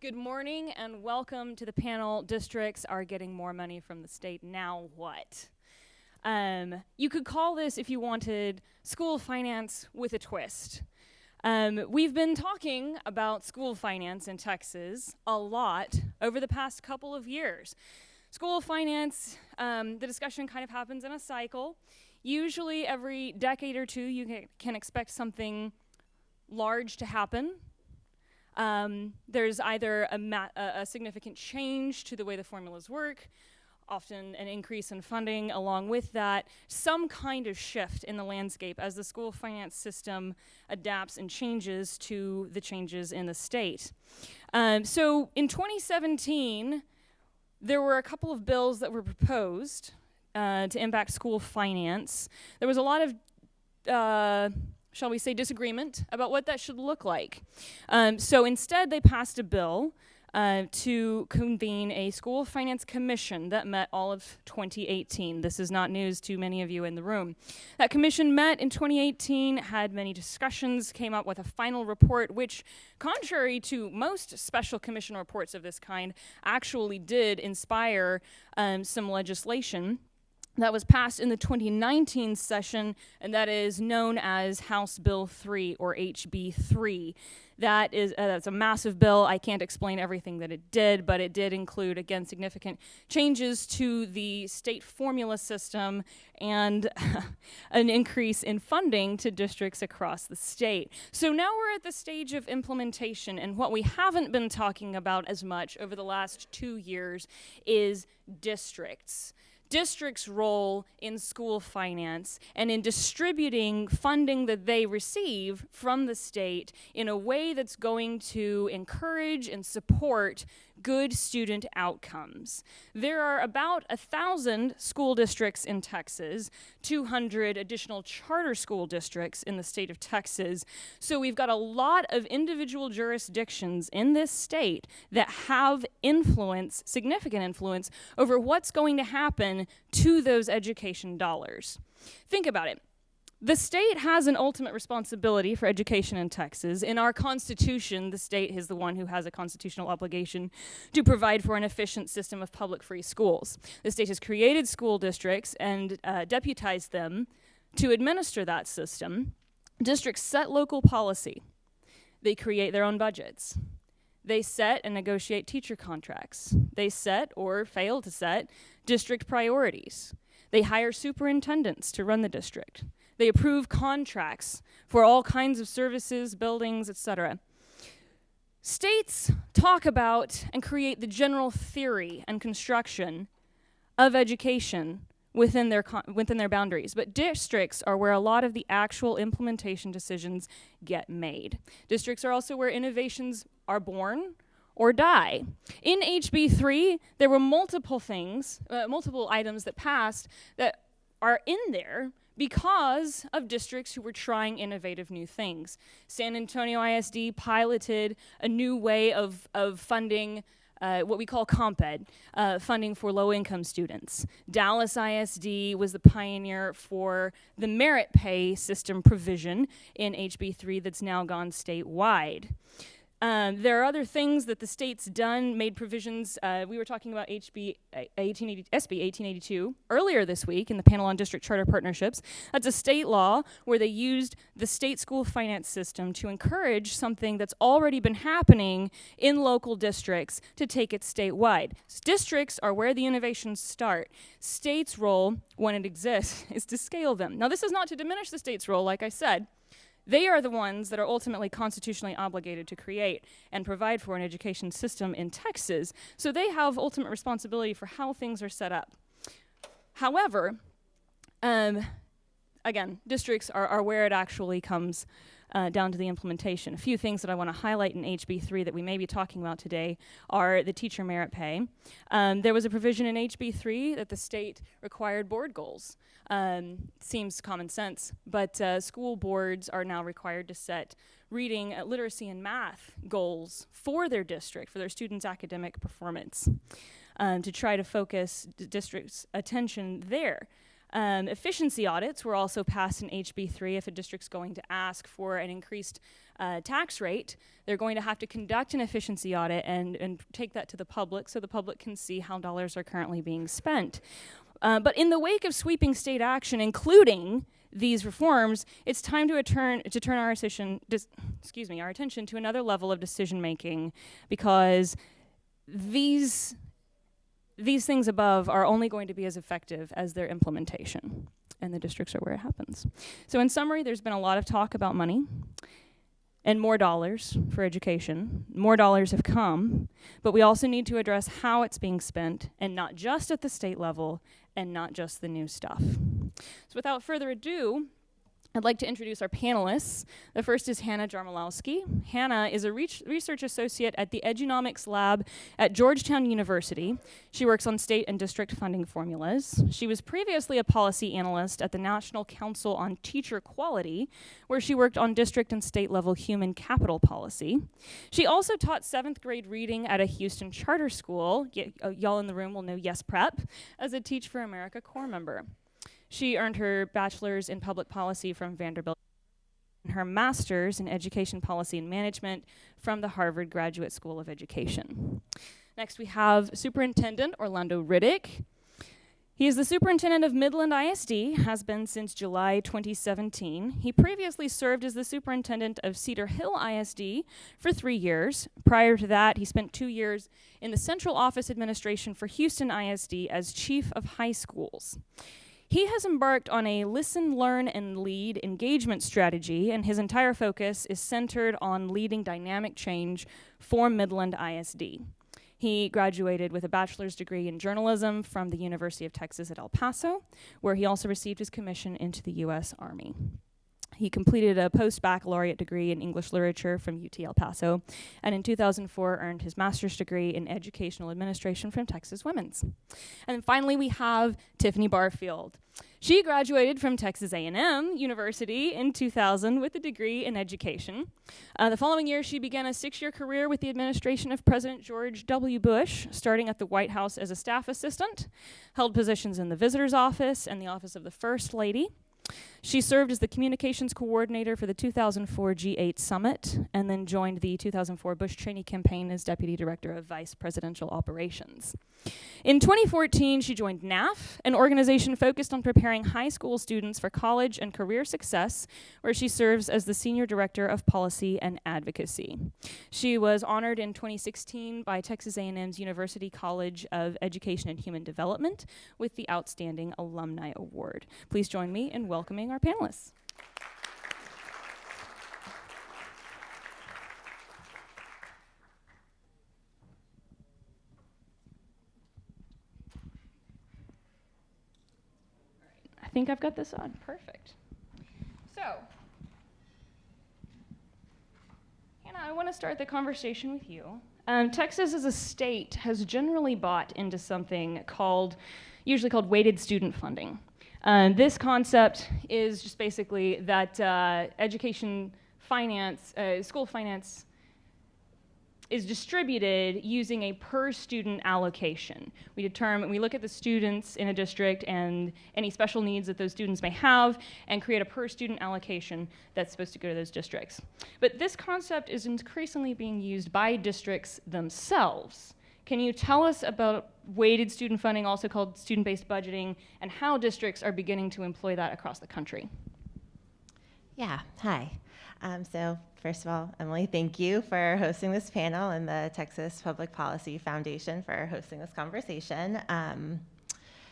Good morning and welcome to the panel. Districts are getting more money from the state. Now what? You could call this, if you wanted, school finance with a twist. We've been talking about school finance in Texas a lot over the past couple of years. School finance, the discussion kind of happens in a cycle. Usually every decade or two you can expect something large to happen. There's either a significant change to the way the formulas work, often an increase in funding along with that, some kind of shift in the landscape as the school finance system adapts and changes to the changes in the state. So in 2017, there were a couple of bills that were proposed to impact school finance. There was a lot of shall we say, disagreement about what that should look like. So instead, they passed a bill to convene a school finance commission that met all of 2018. This is not news to many of you in the room. That commission met in 2018, had many discussions, came up with a final report, which, contrary to most special commission reports of this kind, actually did inspire some legislation that was passed in the 2019 session, and that is known as House Bill 3, or HB 3. That's a massive bill. I can't explain everything that it did, but it did include, again, significant changes to the state formula system and an increase in funding to districts across the state. So now we're at the stage of implementation, and what we haven't been talking about as much over the last 2 years is districts. Districts' role in school finance and in distributing funding that they receive from the state in a way that's going to encourage and support good student outcomes. There are about 1,000 school districts in Texas, 200 additional charter school districts in the state of Texas. So we've got a lot of individual jurisdictions in this state that have influence, significant influence, over what's going to happen to those education dollars. Think about it. The state has an ultimate responsibility for education in Texas. In our Constitution, the state is the one who has a constitutional obligation to provide for an efficient system of public free schools. The state has created school districts and deputized them to administer that system. Districts set local policy. They create their own budgets. They set and negotiate teacher contracts. They set, or fail to set, district priorities. They hire superintendents to run the district. They approve contracts for all kinds of services, buildings, etc. States talk about and create the general theory and construction of education within their boundaries, but districts are where a lot of the actual implementation decisions get made. Districts are also where innovations are born or die. In HB 3, there were multiple items that passed that are in there because of districts who were trying innovative new things. San Antonio ISD piloted a new way of funding what we call comp ed, funding for low-income students. Dallas ISD was the pioneer for the merit pay system provision in HB 3 that's now gone statewide. There are other things that the state's done, made provisions. We were talking about SB 1882 earlier this week in the panel on district charter partnerships. That's a state law where they used the state school finance system to encourage something that's already been happening in local districts to take it statewide. Districts are where the innovations start. State's role, when it exists, is to scale them. Now, this is not to diminish the state's role, like I said. They are the ones that are ultimately constitutionally obligated to create and provide for an education system in Texas, so they have ultimate responsibility for how things are set up. However, again, districts are where it actually comes down to the implementation. A few things that I want to highlight in HB 3 that we may be talking about today are the teacher merit pay. There was a provision in HB 3 that the state required board goals. Seems common sense, but school boards are now required to set reading, literacy, and math goals for their district, for their students' academic performance, to try to focus the district's attention there. Efficiency audits were also passed in HB3. If a district's going to ask for an increased tax rate, they're going to have to conduct an efficiency audit and take that to the public so the public can see how dollars are currently being spent. But in the wake of sweeping state action, including these reforms, it's time to turn our attention to another level of decision making, because these things above are only going to be as effective as their implementation, and the districts are where it happens. So in summary, there's been a lot of talk about money and more dollars for education. More dollars have come, but we also need to address how it's being spent, and not just at the state level and not just the new stuff. So without further ado, I'd like to introduce our panelists. The first is Hannah Jarmolowski. Hannah is a research associate at the Edunomics Lab at Georgetown University. She works on state and district funding formulas. She was previously a policy analyst at the National Council on Teacher Quality, where she worked on district and state level human capital policy. She also taught 7th grade reading at a Houston charter school. Y'all in the room will know Yes Prep, as a Teach for America Corps member. She earned her bachelor's in public policy from Vanderbilt and her master's in education policy and management from the Harvard Graduate School of Education. Next, we have Superintendent Orlando Riddick. He is the superintendent of Midland ISD, has been since July 2017. He previously served as the superintendent of Cedar Hill ISD for 3 years. Prior to that, he spent 2 years in the Central Office Administration for Houston ISD as chief of high schools. He has embarked on a listen, learn, and lead engagement strategy, and his entire focus is centered on leading dynamic change for Midland ISD. He graduated with a bachelor's degree in journalism from the University of Texas at El Paso, where he also received his commission into the U.S. Army. He completed a post-baccalaureate degree in English literature from UT El Paso, and in 2004 earned his master's degree in educational administration from Texas Women's. And then finally, we have Tiffany Barfield. She graduated from Texas A&M University in 2000 with a degree in education. The following year, she began a 6-year career with the administration of President George W. Bush, starting at the White House as a staff assistant, held positions in the visitor's office and the office of the First Lady. She served as the communications coordinator for the 2004 G8 Summit, and then joined the 2004 Bush Cheney campaign as deputy director of vice presidential operations. In 2014, she joined NAF, an organization focused on preparing high school students for college and career success, where she serves as the senior director of policy and advocacy. She was honored in 2016 by Texas A&M's University College of Education and Human Development with the Outstanding Alumni Award. Please join me in welcoming our panelists. I think I've got this on. Perfect. So, Hannah, I want to start the conversation with you. Texas as a state has generally bought into something usually called weighted student funding. This concept is just basically that school finance is distributed using a per student allocation. We look at the students in a district and any special needs that those students may have and create a per student allocation that's supposed to go to those districts. But this concept is increasingly being used by districts themselves. Can you tell us about weighted student funding, also called student-based budgeting, and how districts are beginning to employ that across the country? Yeah, hi. So first of all, Emily, thank you for hosting this panel, and the Texas Public Policy Foundation for hosting this conversation.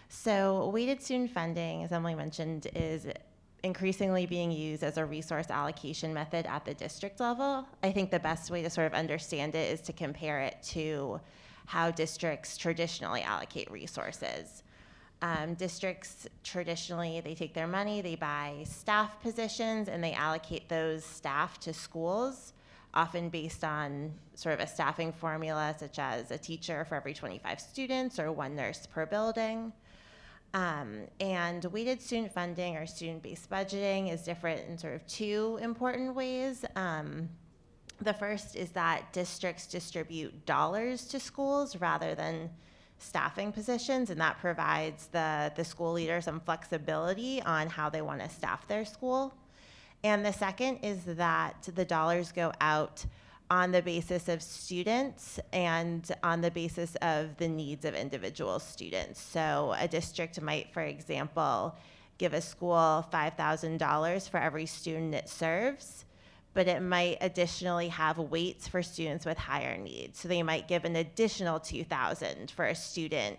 So weighted student funding, as Emily mentioned, is increasingly being used as a resource allocation method at the district level. I think the best way to sort of understand it is to compare it to how districts traditionally allocate resources. Districts traditionally, they take their money, they buy staff positions, and they allocate those staff to schools, often based on sort of a staffing formula, such as a teacher for every 25 students or 1 nurse per building. And weighted student funding or student-based budgeting is different in sort of 2 important ways. The first is that districts distribute dollars to schools rather than staffing positions, and that provides the school leader some flexibility on how they want to staff their school. And the second is that the dollars go out on the basis of students and on the basis of the needs of individual students. So a district might, for example, give a school $5,000 for every student it serves, but it might additionally have weights for students with higher needs. So they might give an additional $2,000 for a student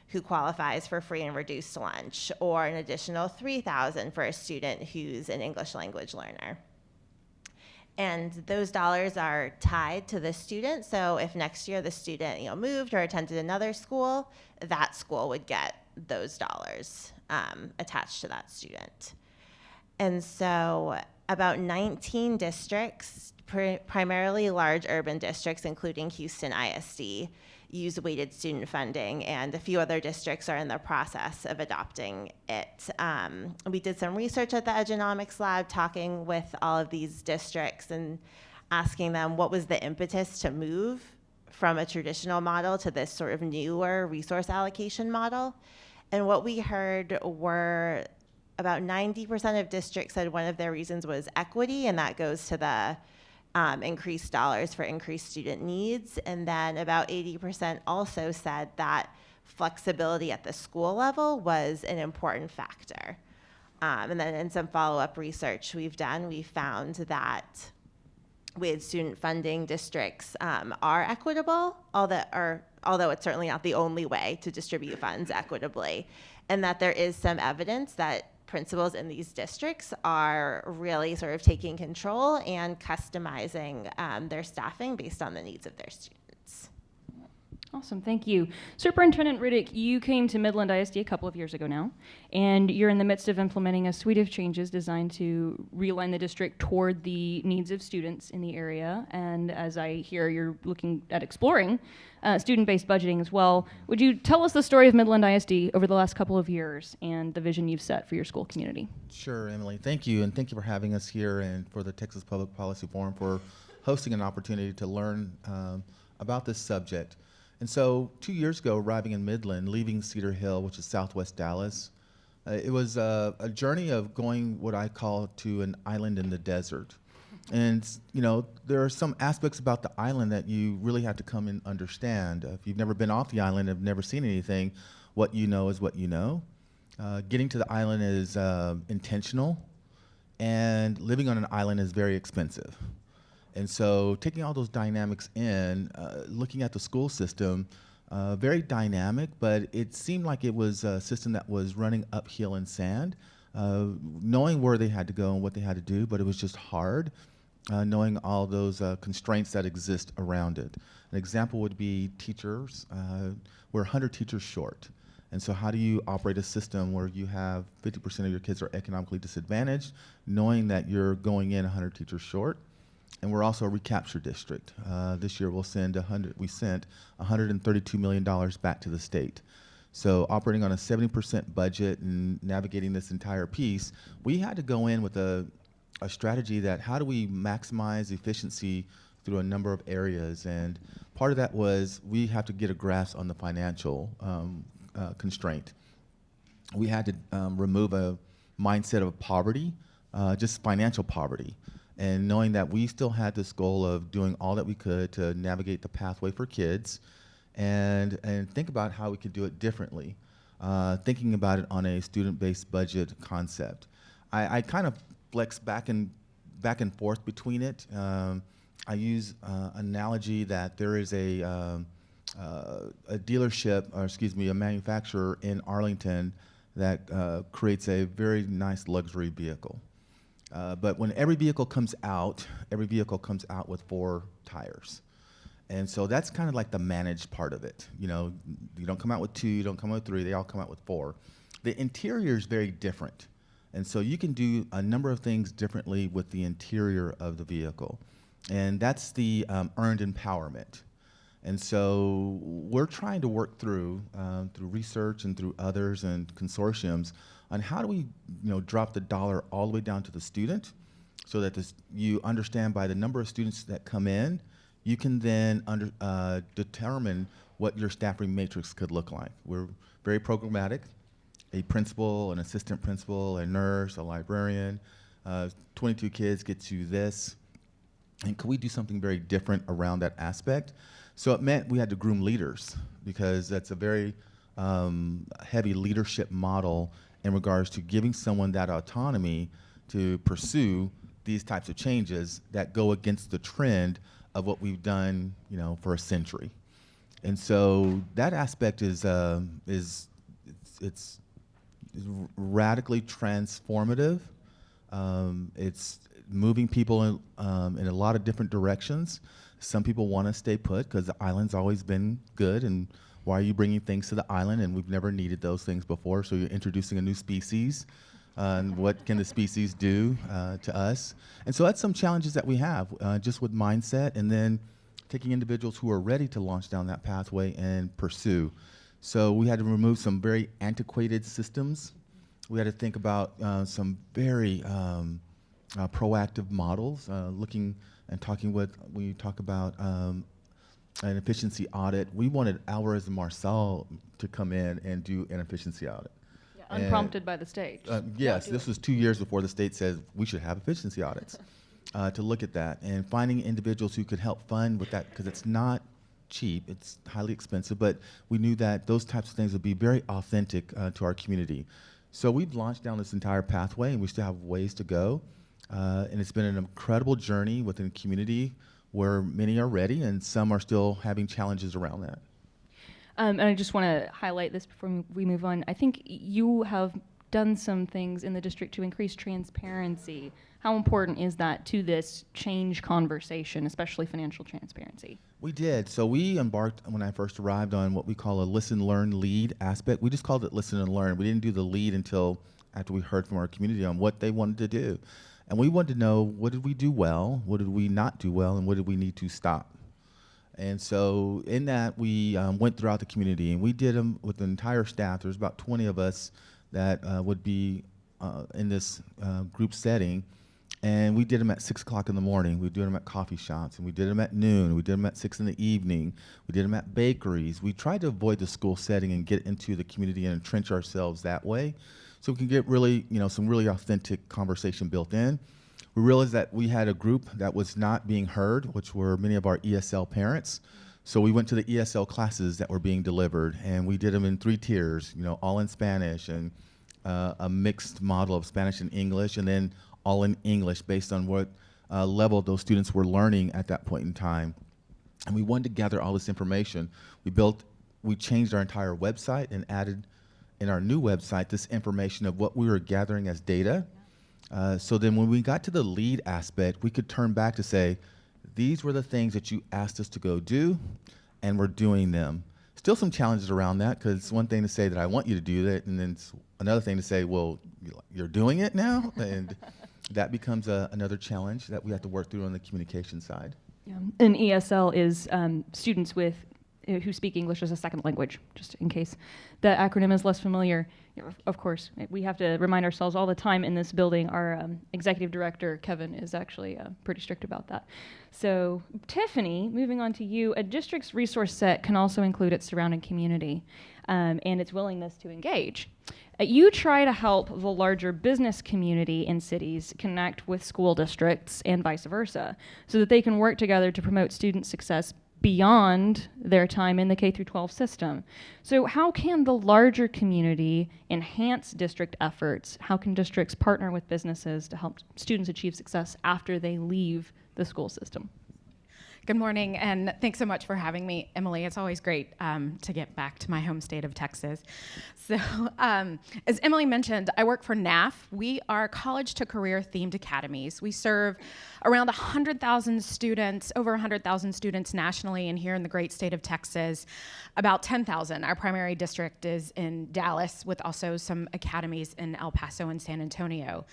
who qualifies for free and reduced lunch, or an additional $3,000 for a student who's an English language learner. And those dollars are tied to the student. So if next year the student moved or attended another school, that school would get those dollars attached to that student. And so about 19 districts, primarily large urban districts, including Houston ISD, use weighted student funding, and a few other districts are in the process of adopting it. We did some research at the Economics Lab, talking with all of these districts and asking them what was the impetus to move from a traditional model to this sort of newer resource allocation model. And what we heard were about 90% of districts said one of their reasons was equity, and that goes to the increased dollars for increased student needs. And then about 80% also said that flexibility at the school level was an important factor. And then in some follow-up research we've done, we found that with student funding, districts are equitable, although it's certainly not the only way to distribute funds equitably, and that there is some evidence that principals in these districts are really sort of taking control and customizing their staffing based on the needs of their students. Awesome, thank you. Superintendent Riddick, you came to Midland ISD a couple of years ago now, and you're in the midst of implementing a suite of changes designed to realign the district toward the needs of students in the area. And as I hear, you're looking at exploring student-based budgeting as well. Would you tell us the story of Midland ISD over the last couple of years and the vision you've set for your school community? Sure, Emily. Thank you, and thank you for having us here and for the Texas Public Policy Forum for hosting an opportunity to learn about this subject. And so 2 years ago, arriving in Midland, leaving Cedar Hill, which is southwest Dallas, it was a journey of going what I call to an island in the desert. And there are some aspects about the island that you really have to come and understand. If you've never been off the island, have never seen anything, what you know is what you know. Getting to the island is intentional, and living on an island is very expensive. And so taking all those dynamics in, looking at the school system, very dynamic, but it seemed like it was a system that was running uphill in sand, knowing where they had to go and what they had to do, but it was just hard, knowing all those constraints that exist around it. An example would be teachers. We're 100 teachers short. And so how do you operate a system where you have 50% of your kids are economically disadvantaged, knowing that you're going in 100 teachers short? And we're also a recapture district. This year we sent $132 million back to the state. So operating on a 70% budget and navigating this entire piece, we had to go in with a strategy that how do we maximize efficiency through a number of areas. And part of that was we have to get a grasp on the financial constraint. We had to remove a mindset of poverty, just financial poverty. And knowing that we still had this goal of doing all that we could to navigate the pathway for kids and think about how we could do it differently, thinking about it on a student-based budget concept. I kind of flex back and forth between it. I use analogy that there is a dealership, or excuse me, a manufacturer in Arlington that creates a very nice luxury vehicle. But when every vehicle comes out with 4 tires. And so that's kind of like the managed part of it. You don't come out with 2, you don't come out with 3, they all come out with 4. The interior is very different. And so you can do a number of things differently with the interior of the vehicle. And that's the earned empowerment. And so we're trying to work through research and through others and consortiums on how do we drop the dollar all the way down to the student so that you understand by the number of students that come in, you can then determine what your staffing matrix could look like. We're very programmatic. A principal, an assistant principal, a nurse, a librarian, 22 kids get you this. And could we do something very different around that aspect? So it meant we had to groom leaders, because that's a very heavy leadership model in regards to giving someone that autonomy to pursue these types of changes that go against the trend of what we've done, for a century. And so that aspect is radically transformative. It's moving people in a lot of different directions. Some people want to stay put because the island's always been good, and why are you bringing things to the island? And we've never needed those things before, so you're introducing a new species. And what can the species do to us? And so that's some challenges that we have, just with mindset, and then taking individuals who are ready to launch down that pathway and pursue. So we had to remove some very antiquated systems. We had to think about some very proactive models, looking and talking with, when you talk about an efficiency audit, we wanted Alvarez and Marcel to come in and do an efficiency audit. Unprompted by the state. Yes, this was 2 years before the state says we should have efficiency audits to look at that, and finding individuals who could help fund with that, because it's not cheap, it's highly expensive, but we knew that those types of things would be very authentic to our community. So we've launched down this entire pathway, and we still have ways to go, and it's been an incredible journey within the community where many are ready and some are still having challenges around that. And I just want to highlight this before we move on. I think you have done some things in the district to increase transparency. How important is that to this change conversation, especially financial transparency? We did. So we embarked, when I first arrived, on what we call a listen, learn, lead aspect. We just called it listen and learn. We didn't do the lead until after we heard from our community on what they wanted to do. And we wanted to know, what did we do well, what did we not do well, and what did we need to stop? And so in that, we went throughout the community, and we did them with the entire staff. There's about 20 of us that would be in this group setting, and we did them at 6 o'clock in the morning. We did them at coffee shops, and we did them at noon. We did them at 6 in the evening. We did them at bakeries. We tried to avoid the school setting and get into the community and entrench ourselves that way, so we can get really, some really authentic conversation built in. We realized that we had a group that was not being heard, which were many of our ESL parents. So we went to the ESL classes that were being delivered, and we did them in 3 tiers, all in Spanish, and a mixed model of Spanish and English, and then all in English based on what level those students were learning at that point in time. And we wanted to gather all this information. We changed our entire website and added in our new website this information of what we were gathering as data. So then when we got to the lead aspect, we could turn back to say, these were the things that you asked us to go do, and we're doing them. Still some challenges around that, because it's one thing to say that I want you to do that, and then it's another thing to say, well, you're doing it now? And that becomes another challenge that we have to work through on the communication side. Yeah. And ESL is students who speak English as a second language, just in case the acronym is less familiar. Of course, we have to remind ourselves all the time in this building. Our executive director, Kevin, is actually pretty strict about that. So, Tiffany, moving on to you, a district's resource set can also include its surrounding community and its willingness to engage. You try to help the larger business community in cities connect with school districts and vice versa, so that they can work together to promote student success beyond their time in the K-12 system. So how can the larger community enhance district efforts? How can districts partner with businesses to help students achieve success after they leave the school system? Good morning, and thanks so much for having me, Emily. It's always great to get back to my home state of Texas. So, as Emily mentioned, I work for NAF. We are college to career themed academies. We serve around 100,000 students, over 100,000 students nationally, and here in the great state of Texas, about 10,000. Our primary district is in Dallas, with also some academies in El Paso and San Antonio.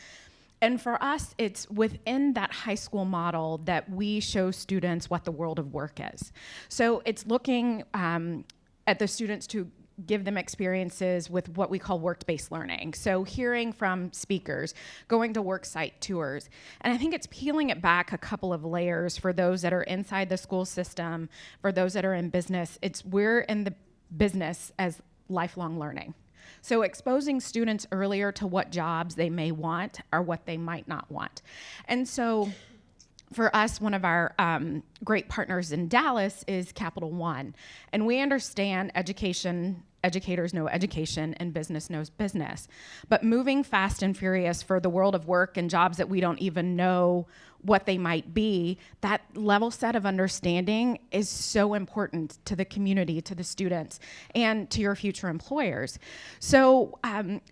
And for us, it's within that high school model that we show students what the world of work is. So it's looking at the students to give them experiences with what we call work-based learning. So hearing from speakers, going to work site tours. And I think it's peeling it back a couple of layers for those that are inside the school system, for those that are in business. We're in the business as lifelong learning. So exposing students earlier to what jobs they may want or what they might not want. And so for us, one of our great partners in Dallas is Capital One. And we understand educators know education, and business knows business. But moving fast and furious for the world of work and jobs that we don't even know what they might be, that level set of understanding is so important to the community, to the students, and to your future employers. So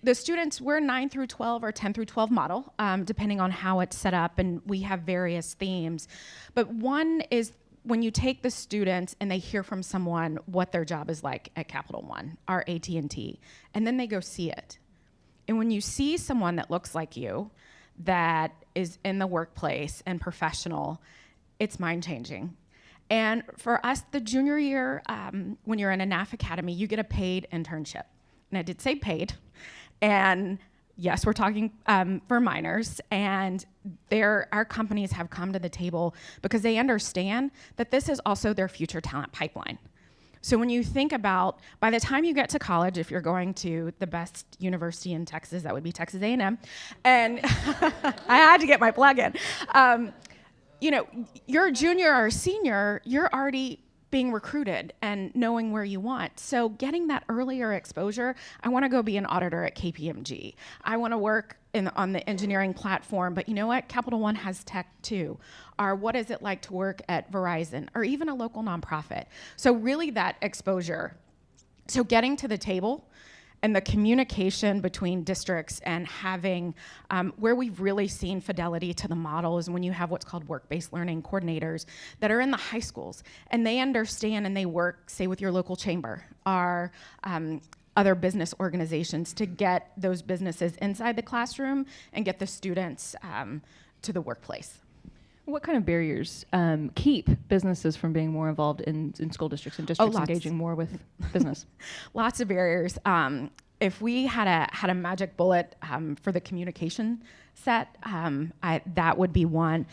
the students, we're 9 through 12 or 10 through 12 model, depending on how it's set up, and we have various themes. But one is when you take the students and they hear from someone what their job is like at Capital One, or AT&T, and then they go see it. And when you see someone that looks like you, that is in the workplace and professional, it's mind-changing. And for us, the junior year, when you're in a NAF Academy, you get a paid internship. And I did say paid. And yes, we're talking for minors, and our companies have come to the table because they understand that this is also their future talent pipeline. So when you think about, by the time you get to college, if you're going to the best university in Texas, that would be Texas A&M, and I had to get my plug in. You're a junior or a senior, you're already being recruited and knowing where you want. So getting that earlier exposure, I want to go be an auditor at KPMG. I want to work on the engineering platform, but you know what? Capital One has tech too. Or what is it like to work at Verizon or even a local nonprofit? So really that exposure. So getting to the table and the communication between districts and having, where we've really seen fidelity to the model is when you have what's called work-based learning coordinators that are in the high schools, and they understand and they work, say, with your local chamber or other business organizations to get those businesses inside the classroom and get the students to the workplace. What kind of barriers keep businesses from being more involved in school districts and districts engaging more with business? Lots of barriers. If we had a magic bullet for the communication set, that would be one.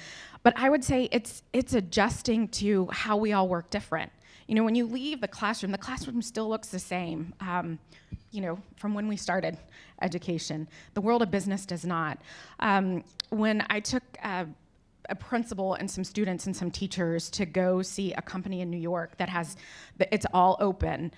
But I would say it's adjusting to how we all work different. You know, when you leave the classroom still looks the same, from when we started education. The world of business does not. When I took a principal and some students and some teachers to go see a company in New York that has, it's all open,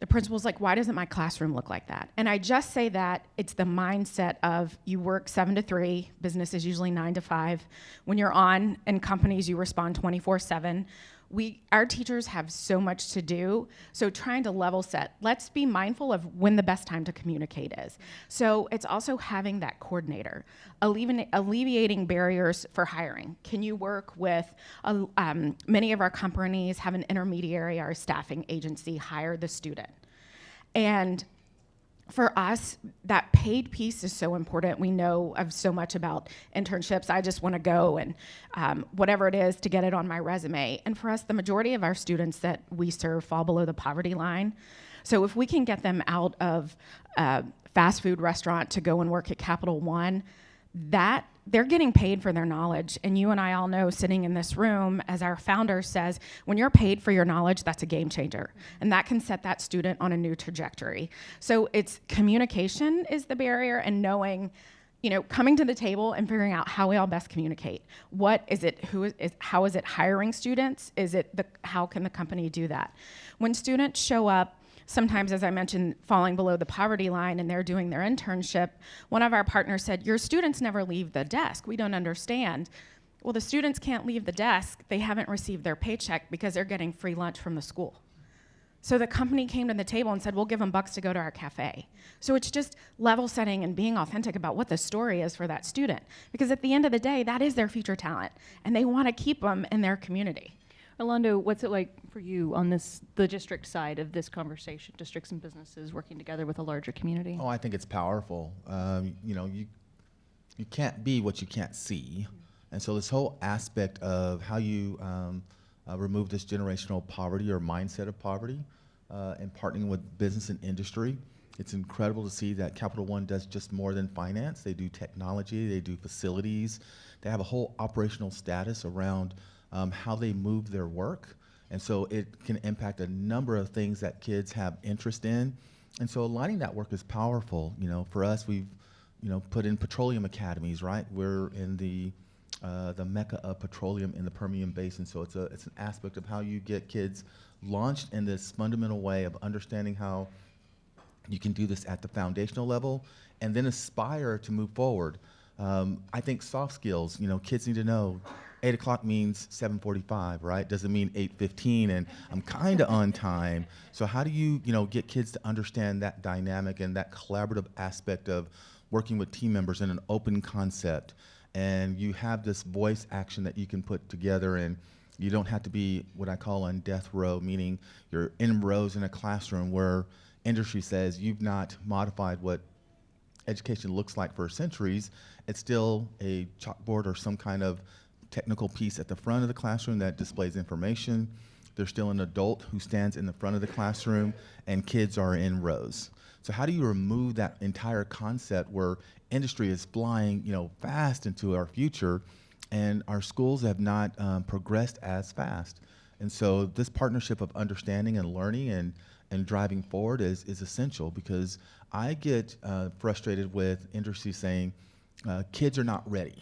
the principal's like, why doesn't my classroom look like that? And I just say that it's the mindset of you work 7 to 3, business is usually 9 to 5. When you're on in companies, you respond 24/7. Our teachers have so much to do, so trying to level set. Let's be mindful of when the best time to communicate is. So it's also having that coordinator, alleviating barriers for hiring. Can you work with, many of our companies have an intermediary or a staffing agency hire the student. And for us, that paid piece is so important. We know of so much about internships. I just want to go and whatever it is to get it on my resume. And for us, the majority of our students that we serve fall below the poverty line. So if we can get them out of a fast food restaurant to go and work at Capital One, that they're getting paid for their knowledge. And you and I all know, sitting in this room, as our founder says, when you're paid for your knowledge, that's a game changer. And that can set that student on a new trajectory. So it's communication is the barrier, and knowing, coming to the table and figuring out how we all best communicate. What is it, how is it hiring students? How can the company do that? When students show up, sometimes, as I mentioned, falling below the poverty line and they're doing their internship, one of our partners said, your students never leave the desk. We don't understand. Well, the students can't leave the desk. They haven't received their paycheck because they're getting free lunch from the school. So the company came to the table and said, we'll give them bucks to go to our cafe. So it's just level setting and being authentic about what the story is for that student. Because at the end of the day, that is their future talent, and they want to keep them in their community. Orlando, what's it like for you on the district side of this conversation, districts and businesses working together with a larger community? Oh, I think it's powerful. You can't be what you can't see. And so this whole aspect of how you remove this generational poverty or mindset of poverty and partnering with business and industry. It's incredible to see that Capital One does just more than finance. They do technology, they do facilities. They have a whole operational status around how they move their work. And so it can impact a number of things that kids have interest in. And so aligning that work is powerful. You know, for us, we've put in petroleum academies, right? We're in the mecca of petroleum in the Permian Basin. So it's an aspect of how you get kids launched in this fundamental way of understanding how you can do this at the foundational level and then aspire to move forward. I think soft skills, kids need to know 8 o'clock means 7:45, right? Doesn't mean 8:15 and I'm kind of on time. So how do you, get kids to understand that dynamic and that collaborative aspect of working with team members in an open concept? And you have this voice action that you can put together, and you don't have to be what I call on death row, meaning you're in rows in a classroom where industry says you've not modified what education looks like for centuries. It's still a chalkboard or some kind of technical piece at the front of the classroom that displays information. There's still an adult who stands in the front of the classroom, and kids are in rows. So how do you remove that entire concept where industry is flying, fast into our future, and our schools have not progressed as fast? And so this partnership of understanding and learning and driving forward is essential, because I get frustrated with industry saying kids are not ready.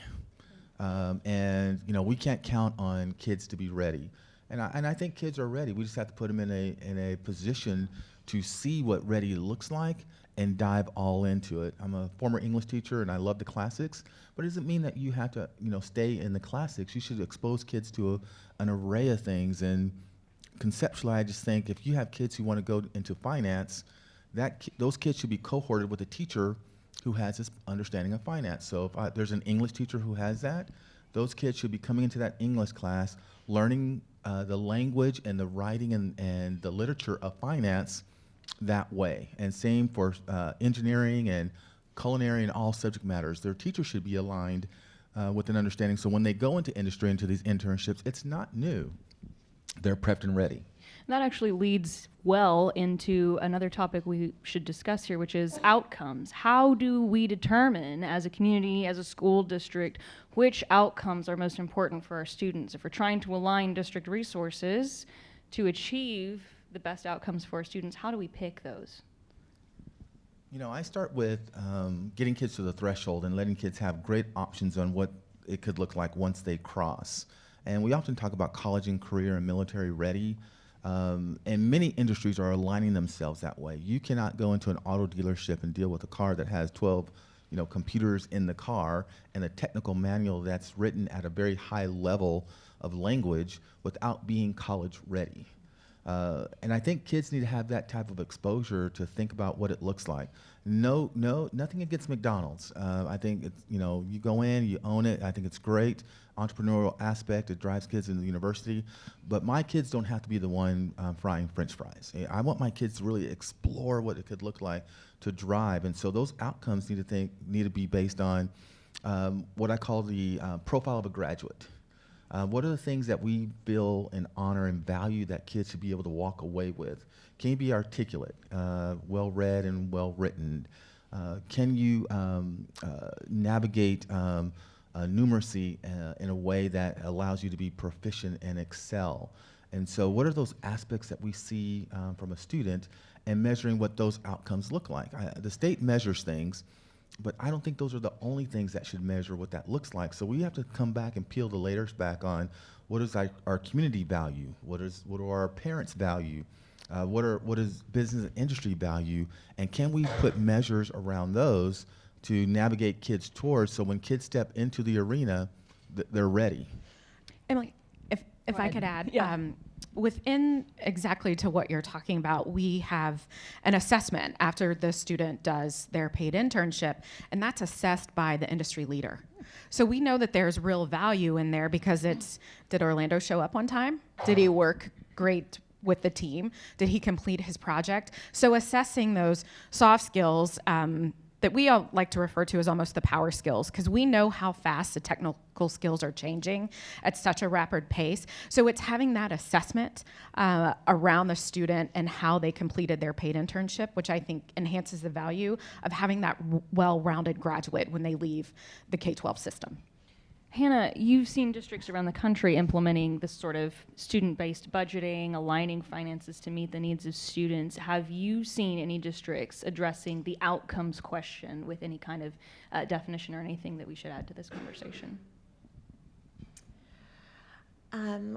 And we can't count on kids to be ready. And I think kids are ready. We just have to put them in a position to see what ready looks like and dive all into it. I'm a former English teacher and I love the classics, but it doesn't mean that you have to stay in the classics. You should expose kids to an array of things. And conceptually, I just think if you have kids who want to go into finance, those kids should be cohorted with a teacher who has this understanding of finance. So if there's an English teacher who has that, those kids should be coming into that English class, learning the language and the writing and the literature of finance that way. And same for engineering and culinary and all subject matters. Their teachers should be aligned with an understanding. So when they go into industry, into these internships, it's not new. They're prepped and ready. That actually leads well into another topic we should discuss here, which is outcomes. How do we determine as a community, as a school district, which outcomes are most important for our students? If we're trying to align district resources to achieve the best outcomes for our students, how do we pick those? I start with getting kids to the threshold and letting kids have great options on what it could look like once they cross. And we often talk about college and career and military ready. And many industries are aligning themselves that way. You cannot go into an auto dealership and deal with a car that has 12 computers in the car and a technical manual that's written at a very high level of language without being college ready. And I think kids need to have that type of exposure to think about what it looks like. Nothing against McDonald's. I think it's, you go in, you own it. I think it's great. Entrepreneurial aspect, it drives kids into the university. But my kids don't have to be the one frying French fries. I want my kids to really explore what it could look like to drive. And so those outcomes need to be based on what I call the profile of a graduate. What are the things that we feel and honor and value that kids should be able to walk away with? Can you be articulate, well-read and well-written? Can you navigate numeracy in a way that allows you to be proficient and excel? And so what are those aspects that we see from a student and measuring what those outcomes look like? The state measures things, but I don't think those are the only things that should measure what that looks like. So we have to come back and peel the layers back on what is our community value, what do our parents value, what is business and industry value, and can we put measures around those to navigate kids towards, so when kids step into the arena, they're ready. Emily, if I could add, Yeah. Within exactly to what you're talking about, we have an assessment after the student does their paid internship, and that's assessed by the industry leader. So we know that there's real value in there because did Orlando show up on time? Did he work great with the team? Did he complete his project? So assessing those soft skills that we all like to refer to as almost the power skills, because we know how fast the technical skills are changing at such a rapid pace. So it's having that assessment around the student and how they completed their paid internship, which I think enhances the value of having that well-rounded graduate when they leave the K-12 system. Hannah, you've seen districts around the country implementing this sort of student-based budgeting, aligning finances to meet the needs of students. Have you seen any districts addressing the outcomes question with any kind of definition or anything that we should add to this conversation?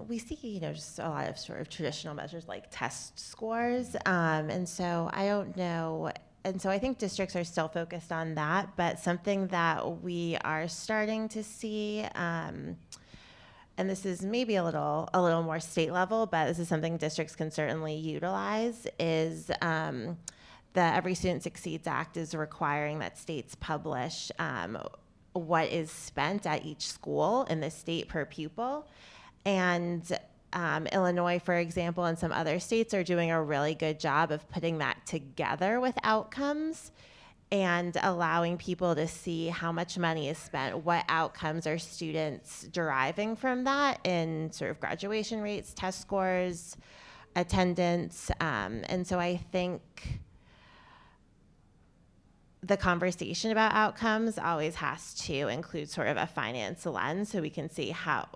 We see, just a lot of sort of traditional measures like test scores, and so I don't know. And so I think districts are still focused on that, but something that we are starting to see, and this is maybe a little more state level, but this is something districts can certainly utilize, is the Every Student Succeeds Act is requiring that states publish what is spent at each school in the state per pupil. And Illinois, for example, and some other states are doing a really good job of putting that together with outcomes and allowing people to see how much money is spent, what outcomes are students deriving from that in sort of graduation rates, test scores, attendance. And so I think the conversation about outcomes always has to include sort of a finance lens so we can see how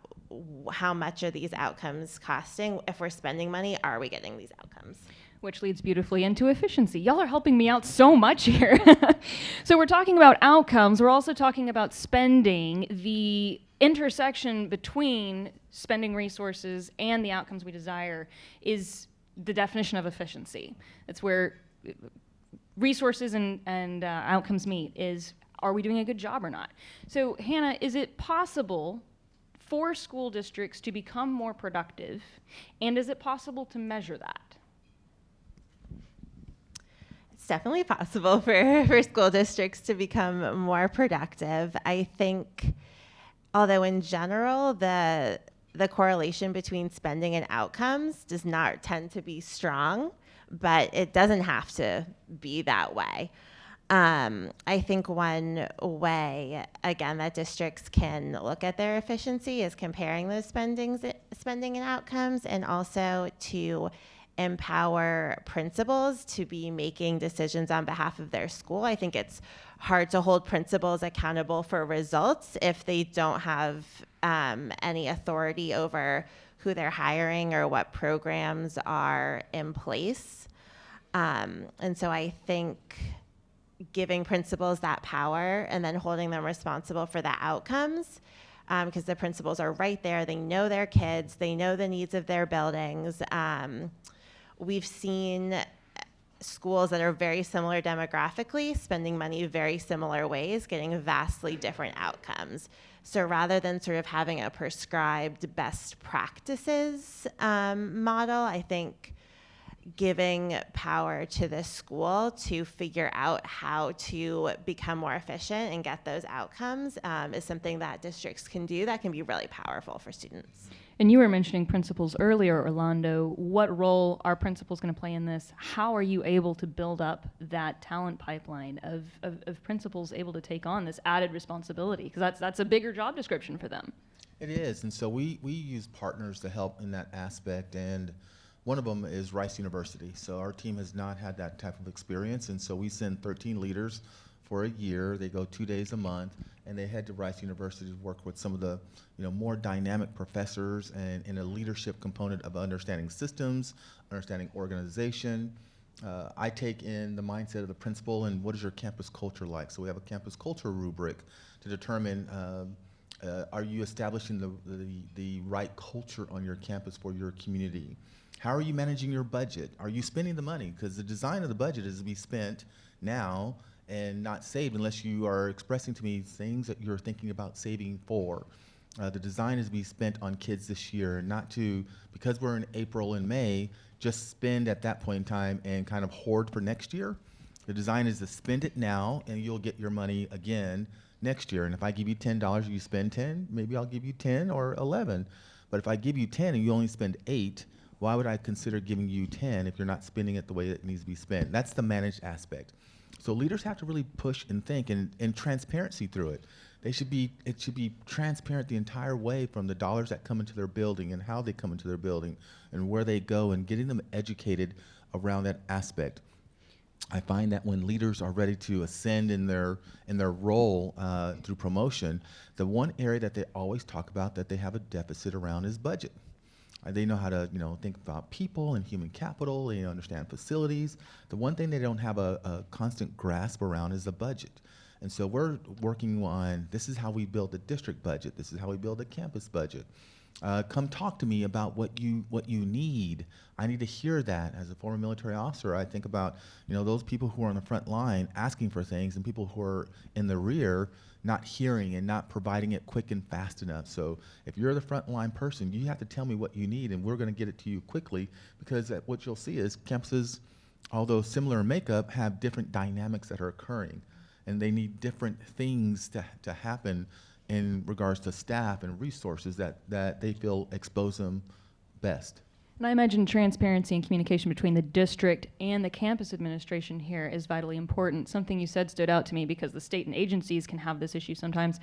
much are these outcomes costing? If we're spending money, are we getting these outcomes? Which leads beautifully into efficiency. Y'all are helping me out so much here. So we're talking about outcomes. We're also talking about spending. The intersection between spending resources and the outcomes we desire is the definition of efficiency. It's where resources and outcomes meet, is are we doing a good job or not? So Hannah, is it possible for school districts to become more productive, and is it possible to measure that? It's definitely possible for school districts to become more productive. I think, although in general, the correlation between spending and outcomes does not tend to be strong, but it doesn't have to be that way. I think one way, again, that districts can look at their efficiency is comparing those spending and outcomes, and also to empower principals to be making decisions on behalf of their school. I think it's hard to hold principals accountable for results if they don't have any authority over who they're hiring or what programs are in place. And so I think giving principals that power and then holding them responsible for the outcomes, because the principals are right there. They know their kids. They know the needs of their buildings. We've seen schools that are very similar demographically spending money very similar ways, getting vastly different outcomes. So rather than sort of having a prescribed best practices model, I think giving power to the school to figure out how to become more efficient and get those outcomes is something that districts can do that can be really powerful for students. And you were mentioning principals earlier, Orlando. What role are principals going to play in this? How are you able to build up that talent pipeline of principals able to take on this added responsibility? Because that's a bigger job description for them. It is, and so we use partners to help in that aspect, and one of them is Rice University. So our team has not had that type of experience, and so we send 13 leaders for a year. They go 2 days a month, and they head to Rice University to work with some of the more dynamic professors and in a leadership component of understanding systems, understanding organization. I take in the mindset of the principal and what is your campus culture like. So we have a campus culture rubric to determine are you establishing the right culture on your campus for your community? How are you managing your budget? Are you spending the money? Because the design of the budget is to be spent now and not saved unless you are expressing to me things that you're thinking about saving for. The design is to be spent on kids this year, not to, because we're in April and May, just spend at that point in time and kind of hoard for next year. The design is to spend it now and you'll get your money again next year. And if I give you $10, you spend 10, maybe I'll give you 10 or 11. But if I give you 10 and you only spend 8, why would I consider giving you 10 if you're not spending it the way it needs to be spent? That's the managed aspect. So leaders have to really push and think and transparency through it. It should be transparent the entire way, from the dollars that come into their building and how they come into their building and where they go, and getting them educated around that aspect. I find that when leaders are ready to ascend in their role through promotion, the one area that they always talk about that they have a deficit around is budget. They know how to think about people and human capital. They understand facilities. The one thing they don't have a constant grasp around is the budget. And so we're working on, this is how we build the district budget. This is how we build the campus budget. Come talk to me about what you need. I need to hear that. As a former military officer, I think about those people who are on the front line asking for things, and people who are in the rear not hearing and not providing it quick and fast enough. So if you're the front line person, you have to tell me what you need, and we're going to get it to you quickly, because what you'll see is campuses, although similar in makeup, have different dynamics that are occurring, and they need different things to happen in regards to staff and resources that they feel expose them best. And I imagine transparency and communication between the district and the campus administration here is vitally important. Something you said stood out to me, because the state and agencies can have this issue sometimes.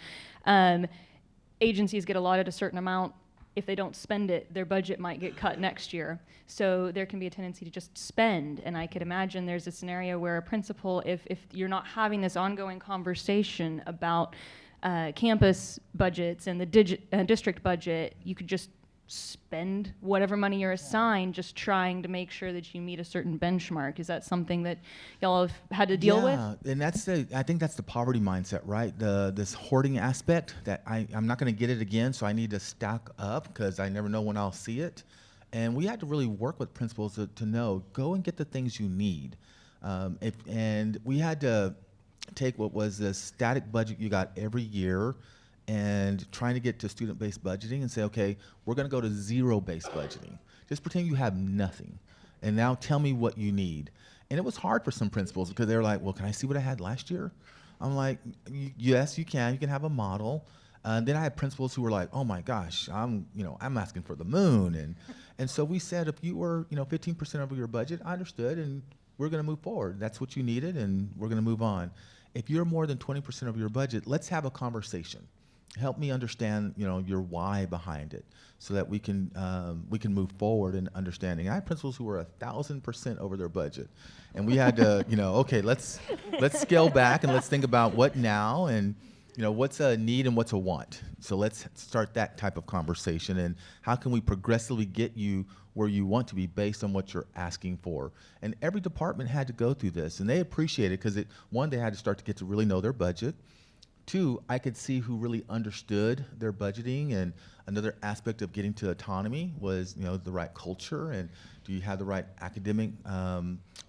Agencies get allotted a certain amount. If they don't spend it, their budget might get cut next year. So there can be a tendency to just spend. And I could imagine there's a scenario where a principal, if you're not having this ongoing conversation about campus budgets and the district budget, you could just spend whatever money you're assigned, just trying to make sure that you meet a certain benchmark. Is that something that y'all have had to deal with? Yeah, and I think that's the poverty mindset, right? This hoarding aspect that I'm not going to get it again, so I need to stock up because I never know when I'll see it. And we had to really work with principals to know, go and get the things you need. And we had to take what was the static budget you got every year and trying to get to student-based budgeting and say, okay, we're going to go to zero-based budgeting. Just pretend you have nothing, and now tell me what you need. And it was hard for some principals, because they were like, well, can I see what I had last year? I'm like, yes, you can. You can have a model. Then I had principals who were like, oh my gosh, I'm asking for the moon. And so we said, if you were 15% over your budget, I understood, and we're going to move forward. That's what you needed, and we're going to move on. If you're more than 20% of your budget, let's have a conversation. Help me understand, your why behind it, so that we can move forward in understanding. I had principals who were 1,000% over their budget, and we had to, okay, let's scale back and let's think about what now, and what's a need and what's a want. So let's start that type of conversation, and how can we progressively get you where you want to be based on what you're asking for. And every department had to go through this, and they appreciated it, because one, they had to start to get to really know their budget. Two, I could see who really understood their budgeting. And another aspect of getting to autonomy was, the right culture, and do you have the right academic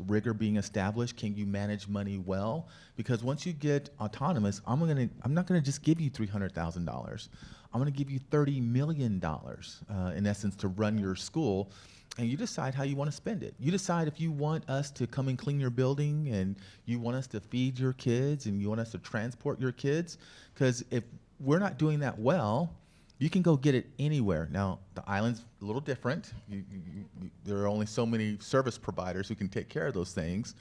rigor being established? Can you manage money well? Because once you get autonomous, I'm not gonna just give you $300,000. I'm gonna give you $30 million, in essence, to run your school. And you decide how you want to spend it. You decide if you want us to come and clean your building, and you want us to feed your kids, and you want us to transport your kids. Because if we're not doing that well, you can go get it anywhere. Now, the island's a little different. There are only so many service providers who can take care of those things.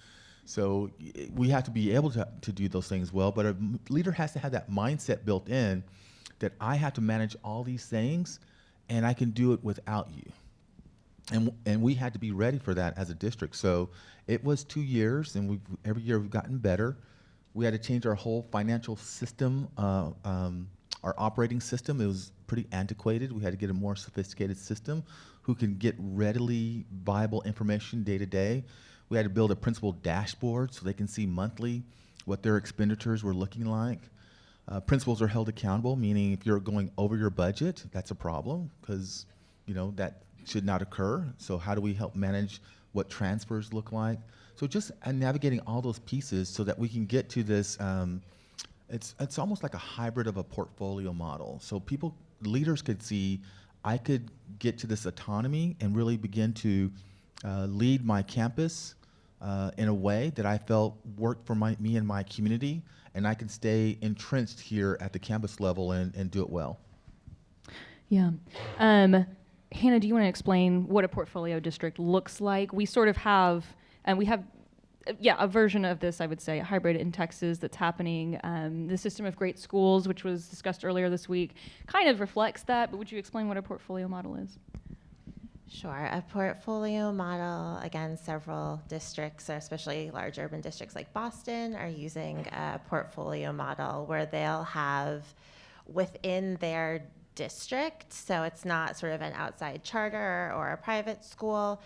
So we have to be able to do those things well. But a leader has to have that mindset built in, that I have to manage all these things, and I can do it without you. And we had to be ready for that as a district. So it was 2 years, and every year we've gotten better. We had to change our whole financial system, our operating system. It was pretty antiquated. We had to get a more sophisticated system who can get readily viable information day to day. We had to build a principal dashboard so they can see monthly what their expenditures were looking like. Principals are held accountable, meaning if you're going over your budget, that's a problem, because that should not occur. So how do we help manage what transfers look like? So just navigating all those pieces so that we can get to this, it's almost like a hybrid of a portfolio model. So leaders could see, I could get to this autonomy and really begin to lead my campus in a way that I felt worked for me and my community, and I can stay entrenched here at the campus level and do it well. Yeah. Hannah, do you want to explain what a portfolio district looks like? We sort of have, and we have a version of this, I would say, a hybrid in Texas that's happening. The system of great schools, which was discussed earlier this week, kind of reflects that, but would you explain what a portfolio model is? Sure. A portfolio model, again, several districts, especially large urban districts like Boston, are using a portfolio model where they'll have within their district, so it's not sort of an outside charter or a private school.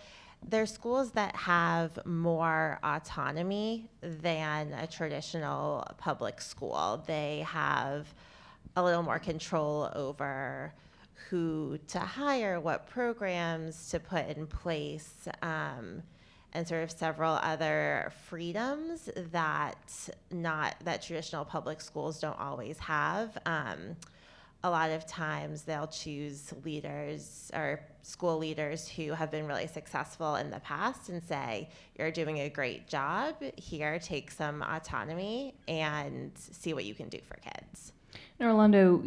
There's schools that have more autonomy than a traditional public school. They have a little more control over who to hire, what programs to put in place, and sort of several other freedoms that traditional public schools don't always have. A lot of times they'll choose leaders or school leaders who have been really successful in the past and say, you're doing a great job here, take some autonomy and see what you can do for kids. Orlando,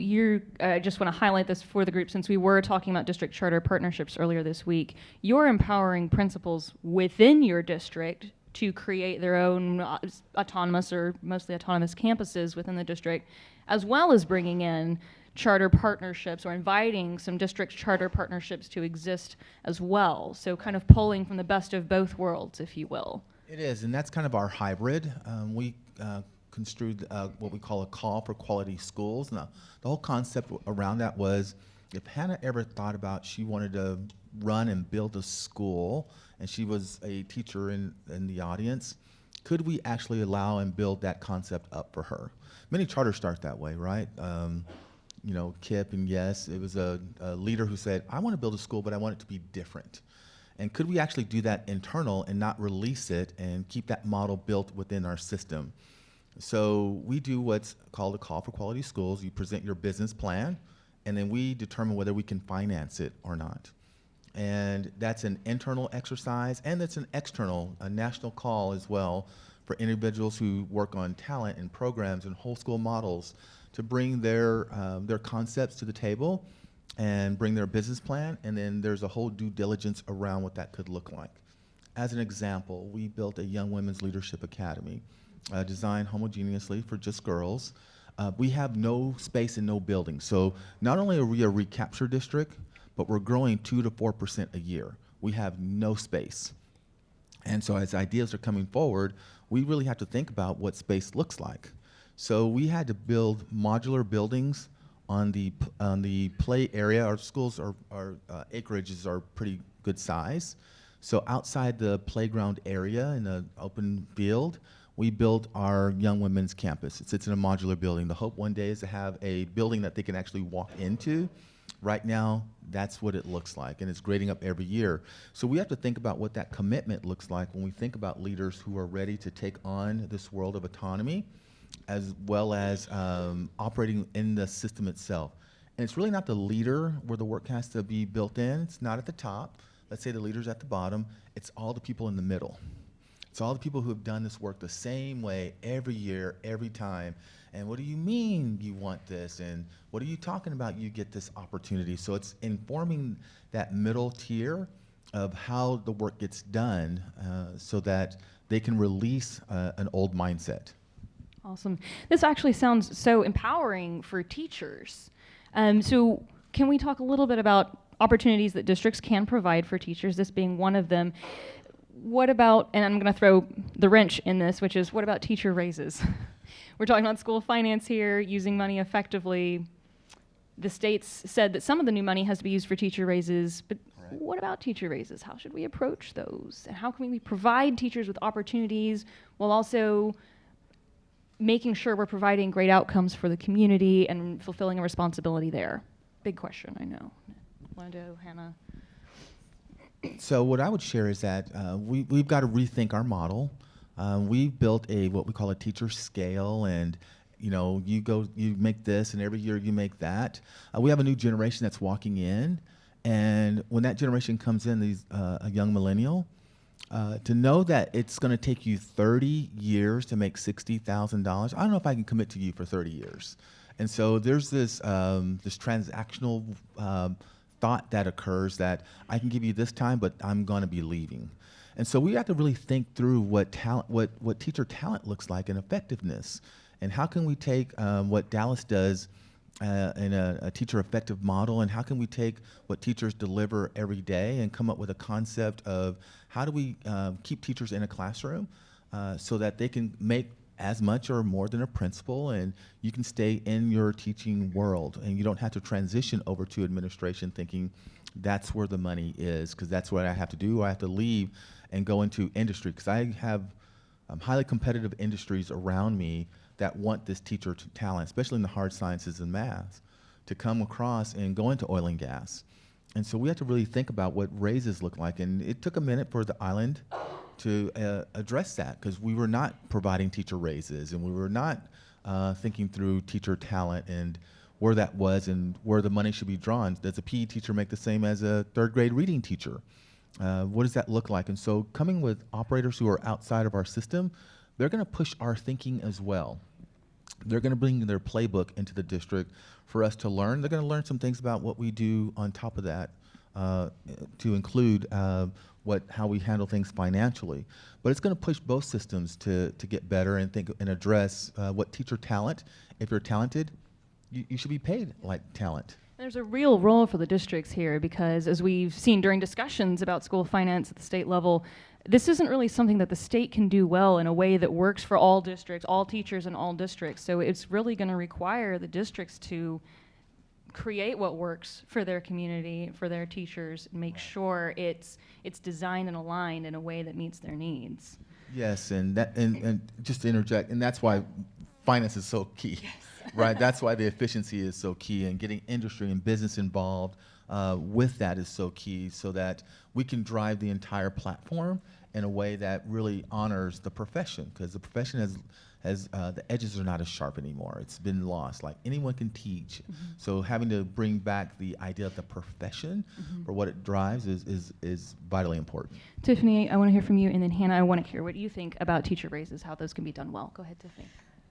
I just want to highlight this for the group since we were talking about district charter partnerships earlier this week. You're empowering principals within your district to create their own autonomous or mostly autonomous campuses within the district, as well as bringing in charter partnerships or inviting some district charter partnerships to exist as well. So kind of pulling from the best of both worlds, if you will. It is, and that's kind of our hybrid. We construed what we call a call for quality schools. Now, the whole concept around that was if Hannah ever thought about she wanted to run and build a school, and she was a teacher in the audience, could we actually allow and build that concept up for her? Many charters start that way, right? Kip and Yes, it was a leader who said, I want to build a school, but I want it to be different. And could we actually do that internal and not release it and keep that model built within our system? So we do what's called a call for quality schools. You present your business plan, and then we determine whether we can finance it or not. And that's an internal exercise, and it's an external, a national call as well for individuals who work on talent and programs and whole school models to bring their concepts to the table and bring their business plan, and then there's a whole due diligence around what that could look like. As an example, we built a Young Women's Leadership Academy, designed homogeneously for just girls. We have no space and no building, so not only are we a recapture district, but we're growing 2 to 4% a year. We have no space. And so as ideas are coming forward, we really have to think about what space looks like. So we had to build modular buildings on the play area. Our schools our acreages are pretty good size. So outside the playground area in the open field, we built our Young Women's Campus. It sits in a modular building. The hope one day is to have a building that they can actually walk into. Right now, that's what it looks like, and it's grading up every year. So we have to think about what that commitment looks like when we think about leaders who are ready to take on this world of autonomy, as well as operating in the system itself. And it's really not the leader where the work has to be built in. It's not at the top. Let's say the leader's at the bottom. It's all the people in the middle. It's all the people who have done this work the same way every year, every time. And what do you mean you want this? And what are you talking about you get this opportunity? So it's informing that middle tier of how the work gets done so that they can release an old mindset. Awesome. This actually sounds so empowering for teachers. So can we talk a little bit about opportunities that districts can provide for teachers, this being one of them? What about, and I'm going to throw the wrench in this, which is what about teacher raises? We're talking about school finance here, using money effectively. The states said that some of the new money has to be used for teacher raises, but right. What about teacher raises? How should we approach those? And how can we provide teachers with opportunities while also making sure we're providing great outcomes for the community and fulfilling a responsibility there? Big question, I know. Orlando, Hannah. So what I would share is that we've got to rethink our model. We've built what we call a teacher scale, and you make this, and every year you make that. We have a new generation that's walking in, and when that generation comes in, a young millennial, to know that it's going to take you 30 years to make $60,000, I don't know if I can commit to you for 30 years. And so there's this transactional thought that occurs that I can give you this time, but I'm going to be leaving. And so we have to really think through what teacher talent looks like and effectiveness. And how can we take what Dallas does in a teacher effective model, and how can we take what teachers deliver every day and come up with a concept of how do we keep teachers in a classroom so that they can make as much or more than a principal, and you can stay in your teaching world, and you don't have to transition over to administration thinking that's where the money is, because that's what I have to do. I have to leave and go into industry, because I have highly competitive industries around me that want this teacher talent, especially in the hard sciences and math, to come across and go into oil and gas. And so we have to really think about what raises look like, and it took a minute for the island to address that, because we were not providing teacher raises, and we were not thinking through teacher talent and where that was and where the money should be drawn. Does a PE teacher make the same as a third grade reading teacher? What does that look like? And so coming with operators who are outside of our system, they're going to push our thinking as well. They're going to bring their playbook into the district for us to learn. They're going to learn some things about what we do on top of that to include how we handle things financially. But it's going to push both systems to get better and think and address what teacher talent. If you're talented, you should be paid like talent. There's a real role for the districts here, because as we've seen during discussions about school finance at the state level, this isn't really something that the state can do well in a way that works for all districts, all teachers in all districts. So it's really going to require the districts to create what works for their community, for their teachers, and make sure it's designed and aligned in a way that meets their needs. Yes, and just to interject, and that's why finance is so key, right? That's why the efficiency is so key, and getting industry and business involved with that is so key, so that we can drive the entire platform in a way that really honors the profession, because the profession has the edges are not as sharp anymore. It's been lost. Like, anyone can teach. Mm-hmm. So having to bring back the idea of the profession for what it drives is vitally important. Tiffany, I want to hear from you, and then Hannah, I want to hear what you think about teacher raises, how those can be done well. Go ahead, Tiffany.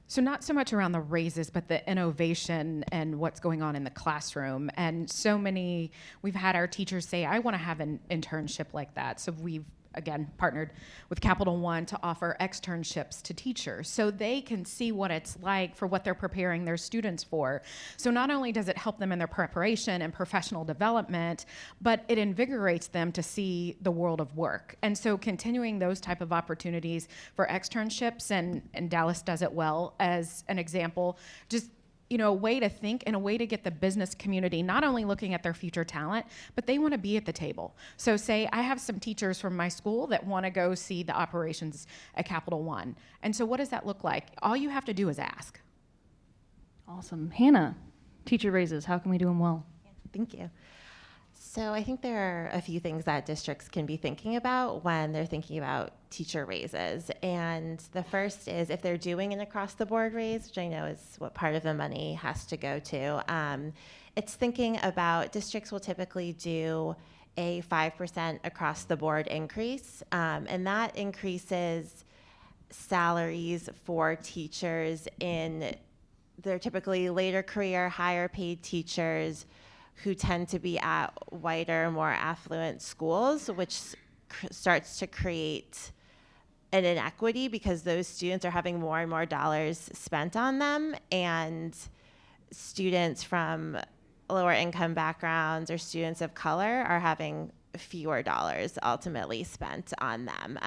So not so much around the raises, but the innovation and what's going on in the classroom. And we've had our teachers say, I want to have an internship like that. So we've, again, partnered with Capital One to offer externships to teachers so they can see what it's like for what they're preparing their students for. So not only does it help them in their preparation and professional development, but it invigorates them to see the world of work. And so continuing those type of opportunities for externships, and Dallas does it well as an example, just a way to think and a way to get the business community not only looking at their future talent, but they want to be at the table. So say I have some teachers from my school that want to go see the operations at Capital One. And so what does that look like? All you have to do is ask. Awesome. Hannah, teacher raises, how can we do them well? Thank you. So I think there are a few things that districts can be thinking about when they're thinking about teacher raises. And the first is if they're doing an across-the-board raise, which I know is what part of the money has to go to, it's thinking about districts will typically do a 5% across-the-board increase, and that increases salaries for teachers they're typically later career, higher paid teachers who tend to be at whiter, more affluent schools, which starts to create an inequity because those students are having more and more dollars spent on them, and students from lower income backgrounds or students of color are having fewer dollars ultimately spent on them.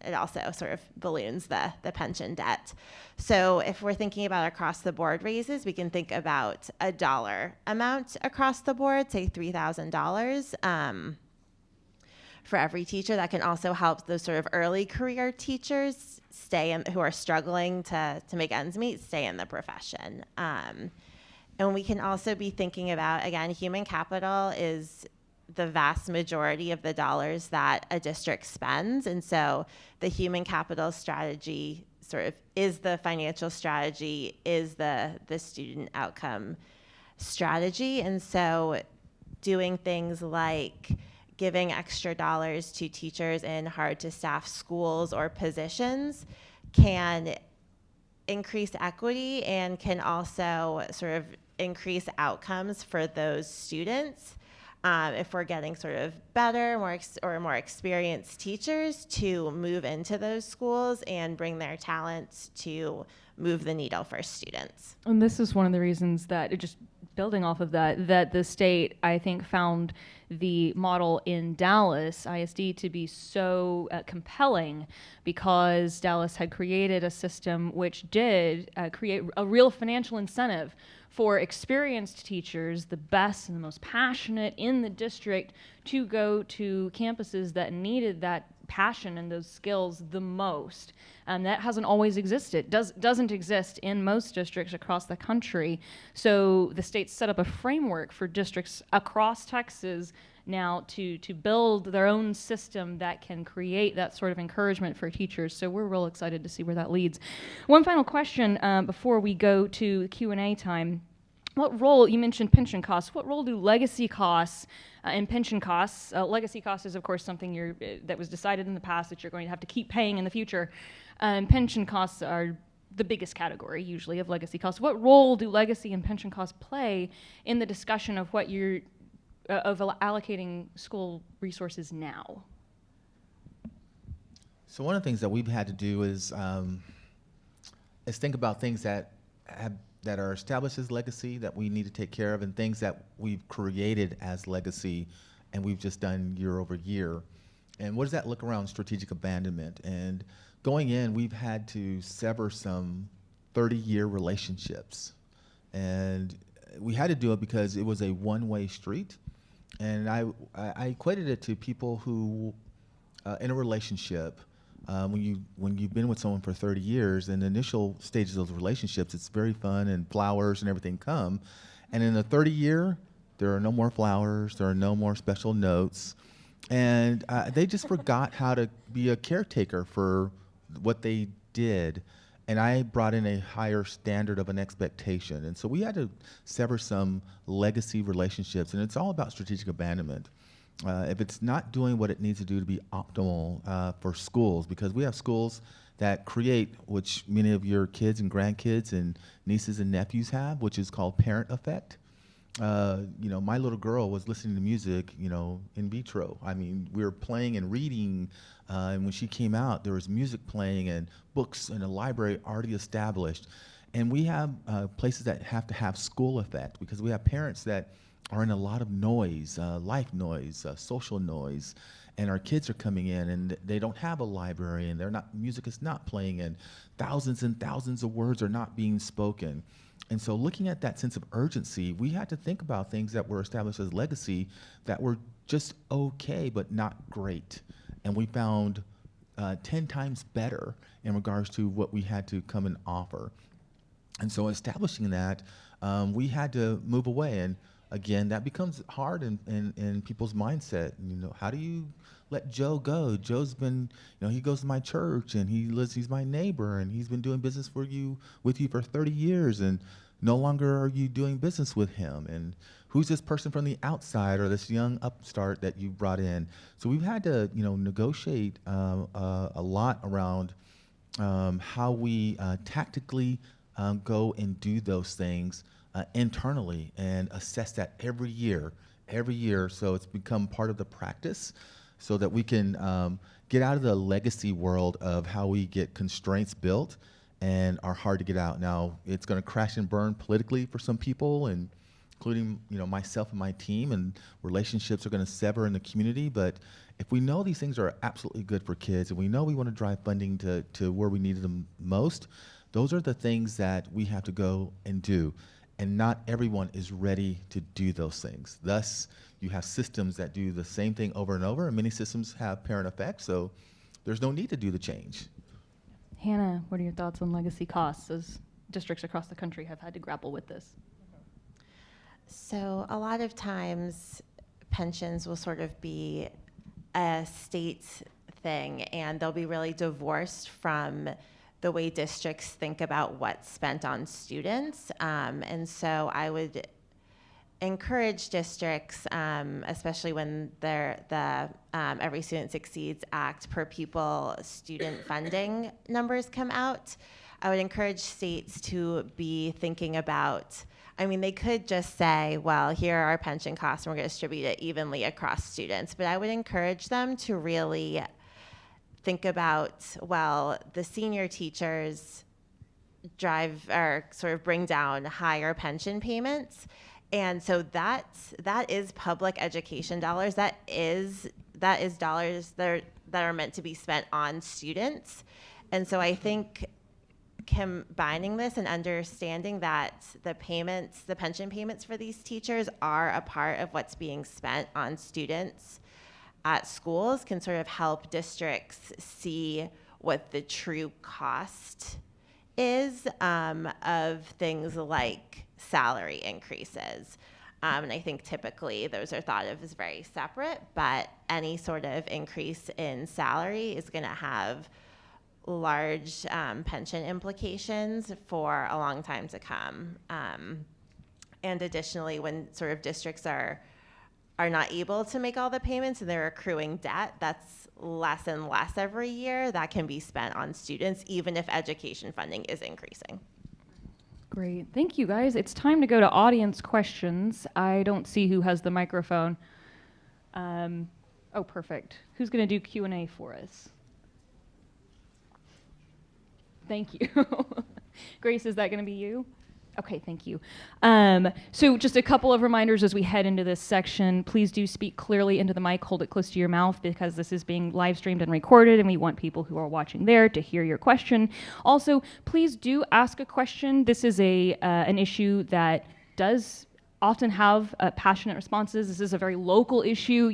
It also sort of balloons the pension debt. So if we're thinking about across the board raises, we can think about a dollar amount across the board, say $3,000 for every teacher. That can also help those sort of early career teachers who are struggling to make ends meet, stay in the profession. And we can also be thinking about, again, human capital is the vast majority of the dollars that a district spends. And so the human capital strategy sort of is the financial strategy, is the student outcome strategy. And so doing things like giving extra dollars to teachers in hard to staff schools or positions can increase equity and can also sort of increase outcomes for those students. if we're getting sort of better, more experienced teachers to move into those schools and bring their talents to move the needle for students. And this is one of the reasons that, just building off of that the state, I think, found the model in Dallas ISD to be so compelling, because Dallas had created a system which did create a real financial incentive for experienced teachers, the best and the most passionate in the district, to go to campuses that needed that passion and those skills the most. And that hasn't always existed, doesn't exist in most districts across the country. So the state set up a framework for districts across Texas now to build their own system that can create that sort of encouragement for teachers. So we're real excited to see where that leads. One final question before we go to Q&A time. What role, you mentioned pension costs, what role do legacy costs and pension costs, legacy costs is of course something that was decided in the past that you're going to have to keep paying in the future, and pension costs are the biggest category usually of legacy costs. What role do legacy and pension costs play in the discussion of what you're, of allocating school resources now? So one of the things that we've had to do is think about things that are established as legacy that we need to take care of, and things that we've created as legacy and we've just done year over year. And what does that look around strategic abandonment? And going in, we've had to sever some 30-year relationships. And we had to do it because it was a one-way street. And I equated it to people who, in a relationship, when you've been with someone for 30 years, in the initial stages of those relationships, it's very fun and flowers and everything come. And in the 30-year, there are no more flowers, there are no more special notes. And they just forgot how to be a caretaker for what they did. And I brought in a higher standard of an expectation. And so we had to sever some legacy relationships. And it's all about strategic abandonment. If it's not doing what it needs to do to be optimal for schools, because we have schools that create, which many of your kids and grandkids and nieces and nephews have, which is called parent effect. My little girl was listening to music, in vitro. I mean, we were playing and reading, and when she came out, there was music playing and books and a library already established. And we have places that have to have school effect, because we have parents that are in a lot of noise, life noise, social noise, and our kids are coming in and they don't have a library, and music is not playing, and thousands of words are not being spoken. And so looking at that sense of urgency, we had to think about things that were established as legacy that were just okay, but not great. And we found 10 times better in regards to what we had to come and offer. And so establishing that, we had to move away. And again, that becomes hard in people's mindset. How do you let Joe go? Joe's been, he goes to my church and he's my neighbor and he's been doing business with you for 30 years, and no longer are you doing business with him. And who's this person from the outside, or this young upstart that you brought in? So we've had to, negotiate a lot around how we tactically go and do those things internally, and assess that every year. So it's become part of the practice, so that we can get out of the legacy world of how we get constraints built and are hard to get out. Now, it's going to crash and burn politically for some people, and including myself and my team, and relationships are going to sever in the community. But if we know these things are absolutely good for kids, and we know we want to drive funding to where we need them most, those are the things that we have to go and do. And not everyone is ready to do those things. Thus, you have systems that do the same thing over and over, and many systems have parent effect, so there's no need to do the change. Hannah, what are your thoughts on legacy costs as districts across the country have had to grapple with this? So a lot of times, pensions will sort of be a state thing, and they'll be really divorced from the way districts think about what's spent on students. And so I would encourage districts, especially when the Every Student Succeeds Act per pupil student funding numbers come out, I would encourage states to be thinking about I mean, they could just say, well, here are our pension costs, and we're going to distribute it evenly across students. But I would encourage them to really think about, well, the senior teachers drive or sort of bring down higher pension payments. And so that is public education dollars. That is dollars that are meant to be spent on students. And so I think combining this and understanding that the pension payments for these teachers are a part of what's being spent on students at schools can sort of help districts see what the true cost is of things like salary increases. And I think typically those are thought of as very separate, but any sort of increase in salary is going to have large pension implications for a long time to come. And additionally, when sort of districts are not able to make all the payments and they're accruing debt, that's less and less every year that can be spent on students, even if education funding is increasing. Great. Thank you, guys. It's time to go to audience questions. I don't see who has the microphone. Oh, perfect. Who's going to do Q&A for us? Thank you. Grace, is that going to be you? Okay, thank you. So just a couple of reminders as we head into this section. Please do speak clearly into the mic, hold it close to your mouth because this is being live streamed and recorded and we want people who are watching there to hear your question. Also, please do ask a question. This is an issue that does often have passionate responses. This is a very local issue.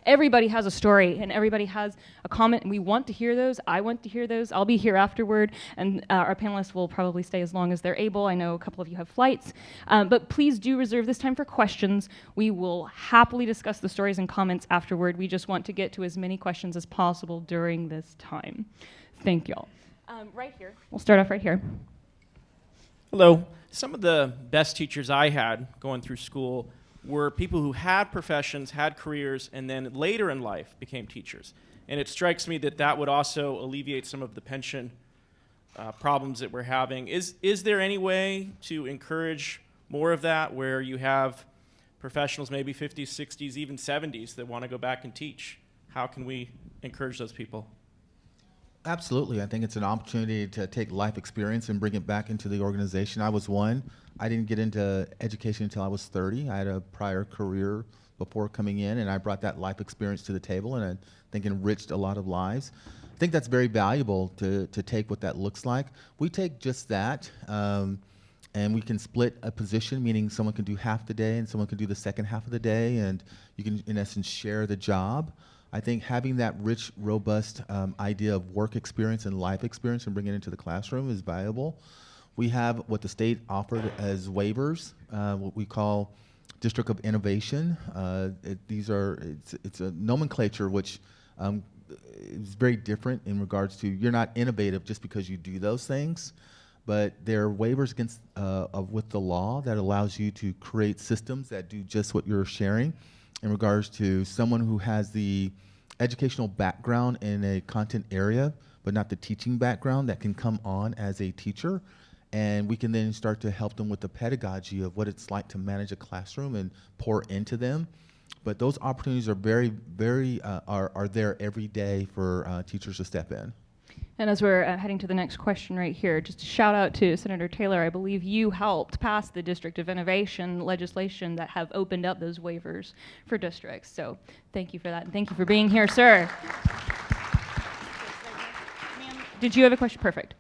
Everybody has a story and everybody has a comment and we want to hear those. I want to hear those. I'll be here afterward and our panelists will probably stay as long as they're able. I know a couple of you have flights, but please do reserve this time for questions. We will happily discuss the stories and comments afterward. We just want to get to as many questions as possible during this time. Thank y'all. Right here. We'll start off right here. Hello. Some of the best teachers I had going through school were people who had professions, had careers, and then later in life became teachers. And it strikes me that would also alleviate some of the pension problems that we're having. Is there any way to encourage more of that where you have professionals, maybe 50s, 60s, even 70s, that want to go back and teach? How can we encourage those people? Absolutely. I think it's an opportunity to take life experience and bring it back into the organization. I was one. I didn't get into education until I was 30. I had a prior career before coming in, and I brought that life experience to the table, and I think enriched a lot of lives. I think that's very valuable to take what that looks like. We take just that, and we can split a position, meaning someone can do half the day and someone can do the second half of the day, and you can, in essence, share the job. I think having that rich, robust idea of work experience and life experience and bringing it into the classroom is valuable. We have what the state offered as waivers, what we call District of Innovation. It's a nomenclature which is very different in regards to you're not innovative just because you do those things, but there are waivers against with the law that allows you to create systems that do just what you're sharing. In regards to someone who has the educational background in a content area, but not the teaching background, that can come on as a teacher. And we can then start to help them with the pedagogy of what it's like to manage a classroom and pour into them. But those opportunities are very, very, are there every day for teachers to step in. And as we're heading to the next question right here, just a shout out to Senator Taylor. I believe you helped pass the District of Innovation legislation that have opened up those waivers for districts. So thank you for that. And thank you for being here, sir. Did you have a question? Perfect.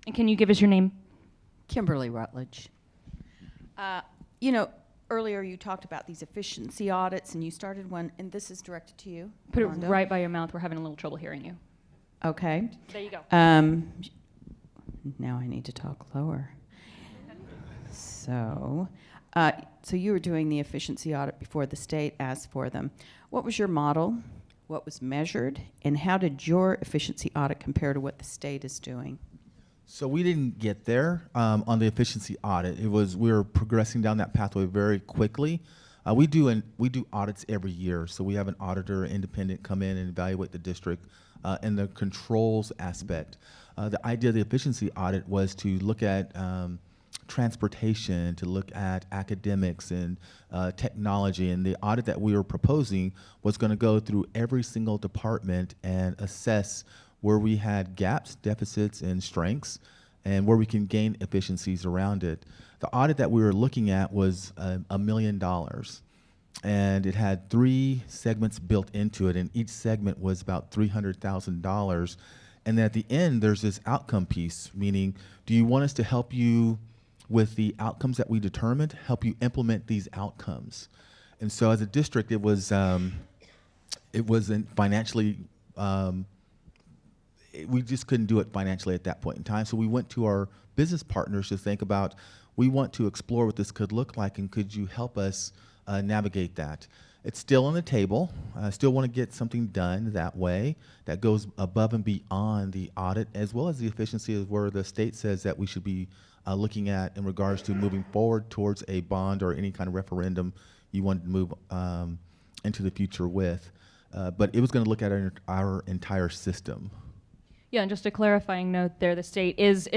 And can you give us your name? Kimberly Rutledge. Earlier you talked about these efficiency audits, and you started one, and this is directed to you. Put it Rhonda. right by your mouth. We're having a little trouble hearing you. Okay. There you go. Now I need to talk lower. So you were doing the efficiency audit before the state asked for them. What was your model? What was measured? And how did your efficiency audit compare to what the state is doing? So we didn't get there on the efficiency audit. We were progressing down that pathway very quickly. We do audits every year, so we have an auditor independent come in and evaluate the district and the controls aspect. The idea of the efficiency audit was to look at transportation, to look at academics and technology, and the audit that we were proposing was going to go through every single department and assess where we had gaps, deficits, and strengths, and where we can gain efficiencies around it. The audit that we were looking at was $1 million, and it had 3 segments built into it, and each segment was about $300,000. And then at the end, there's this outcome piece, meaning, do you want us to help you with the outcomes that we determined, help you implement these outcomes? And so as a district, it wasn't financially, we just couldn't do it financially at that point in time. So we went to our business partners to think about, we want to explore what this could look like, and could you help us navigate that? It's still on the table. I still want to get something done that way that goes above and beyond the audit, as well as the efficiency of where the state says that we should be looking at in regards to moving forward towards a bond or any kind of referendum you want to move into the future with. But it was going to look at our entire system. Yeah, and just a clarifying note there, the state is,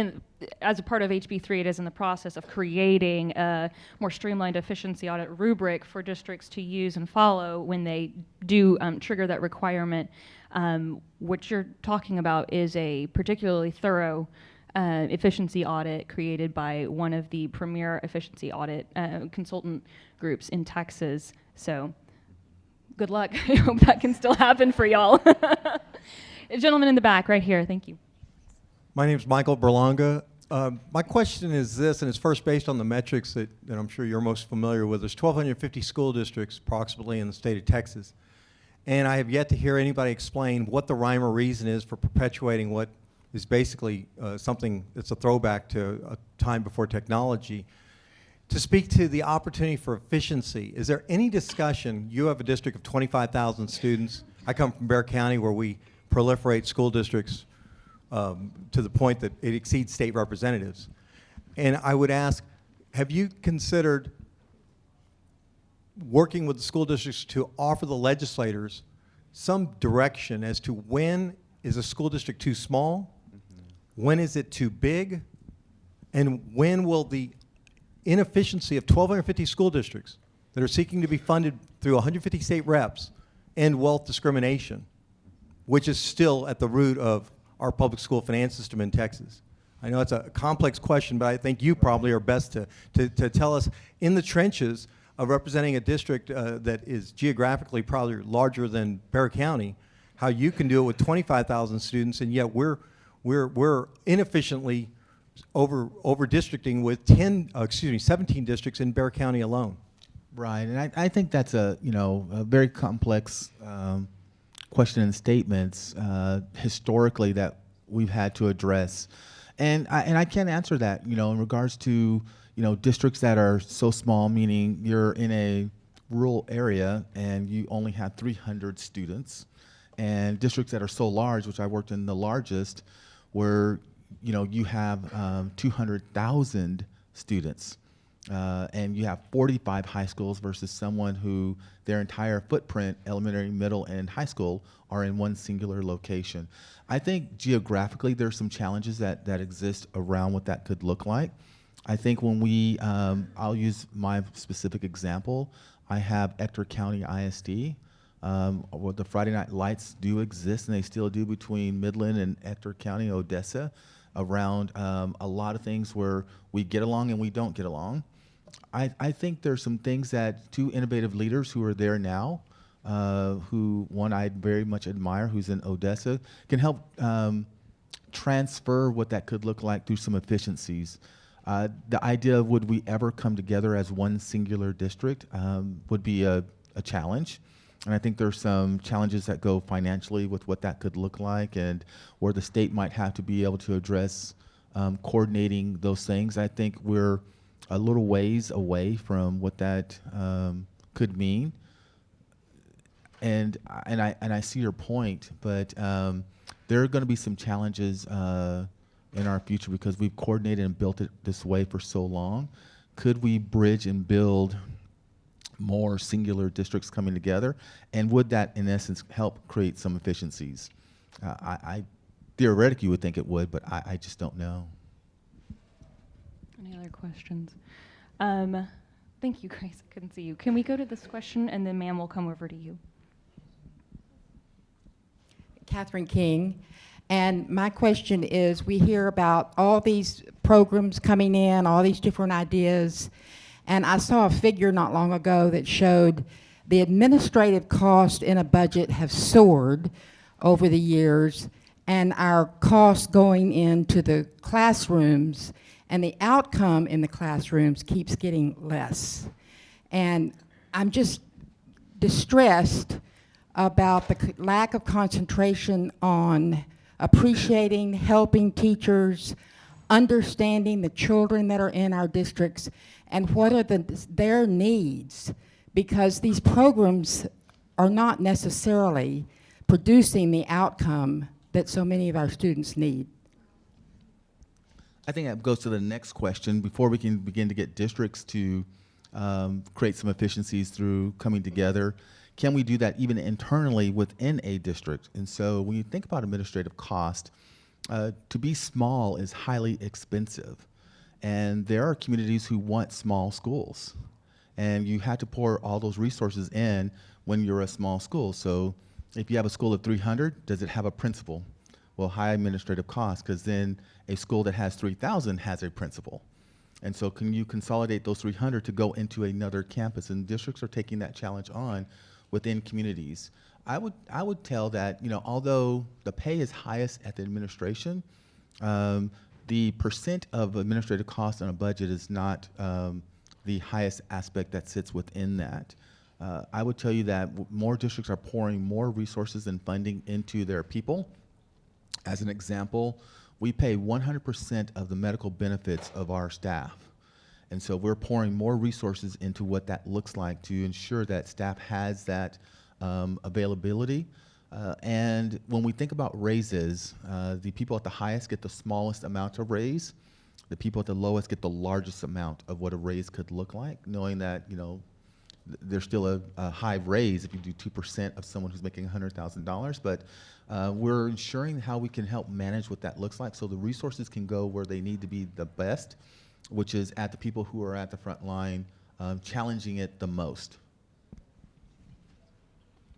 as a part of HB3, it is in the process of creating a more streamlined efficiency audit rubric for districts to use and follow when they do trigger that requirement. What you're talking about is a particularly thorough efficiency audit created by one of the premier efficiency audit consultant groups in Texas. So good luck. I hope that can still happen for y'all. A gentleman in the back right here. Thank you. My name is Michael Berlanga. My question is this, and it's first based on the metrics that I'm sure you're most familiar with. There's 1,250 school districts approximately in the state of Texas. And I have yet to hear anybody explain what the rhyme or reason is for perpetuating what is basically something that's a throwback to a time before technology. To speak to the opportunity for efficiency, is there any discussion? You have a district of 25,000 students. I come from Bexar County, where we proliferate school districts to the point that it exceeds state representatives. And I would ask, have you considered working with the school districts to offer the legislators some direction as to when is a school district too small, when is it too big, and when will the inefficiency of 1,250 school districts that are seeking to be funded through 150 state reps end wealth discrimination, which is still at the root of our public school finance system in Texas? I know it's a complex question, but I think you probably are best to tell us in the trenches of representing a district that is geographically probably larger than Bexar County, how you can do it with 25,000 students, and yet we're inefficiently over districting with 17 districts in Bexar County alone. Right, and I think that's a very complex question and statements historically that we've had to address, and I can't answer that in regards to districts that are so small, meaning you're in a rural area and you only have 300 students, and districts that are so large, which I worked in the largest, where you have 200,000 students. And you have 45 high schools versus someone who their entire footprint, elementary, middle, and high school, are in one singular location. I think geographically there's some challenges that exist around what that could look like. I think when we, I'll use my specific example. I have Ector County ISD. Where the Friday night lights do exist, and they still do, between Midland and Ector County, Odessa, around a lot of things where we get along and we don't get along. I think there's some things that 2 innovative leaders who are there now, who one I very much admire, who's in Odessa, can help transfer what that could look like through some efficiencies. The idea of would we ever come together as one singular district would be a challenge. And I think there's some challenges that go financially with what that could look like, and where the state might have to be able to address coordinating those things. I think we're a little ways away from what that could mean. And I see your point, but there are going to be some challenges in our future because we've coordinated and built it this way for so long. Could we bridge and build more singular districts coming together? And would that, in essence, help create some efficiencies? I theoretically would think it would, but I just don't know. Any other questions? Thank you, Grace. I couldn't see you. Can we go to this question, and then ma'am will come over to you. Catherine King. And my question is, we hear about all these programs coming in, all these different ideas, and I saw a figure not long ago that showed the administrative costs in a budget have soared over the years, and our costs going into the classrooms and the outcome in the classrooms keeps getting less. And I'm just distressed about the lack of concentration on appreciating, helping teachers, understanding the children that are in our districts, and what are their needs, because these programs are not necessarily producing the outcome that so many of our students need. I think that goes to the next question. Before we can begin to get districts to create some efficiencies through coming together, can we do that even internally within a district? And so when you think about administrative cost, to be small is highly expensive. And there are communities who want small schools. And you have to pour all those resources in when you're a small school. So if you have a school of 300, does it have a principal? Well, high administrative cost, because then a school that has 3,000 has a principal. And so can you consolidate those 300 to go into another campus? And districts are taking that challenge on within communities. I would tell that, you know, although the pay is highest at the administration, the percent of administrative cost on a budget is not the highest aspect that sits within that. I would tell you that more districts are pouring more resources and funding into their people. As an example, we pay 100% of the medical benefits of our staff. And so we're pouring more resources into what that looks like to ensure that staff has that availability. And when we think about raises, the people at the highest get the smallest amount of raise. The people at the lowest get the largest amount of what a raise could look like, knowing that, you know, there's still a high raise if you do 2% of someone who's making $100,000, but we're ensuring how we can help manage what that looks like so the resources can go where they need to be the best, which is at the people who are at the front line, challenging it the most.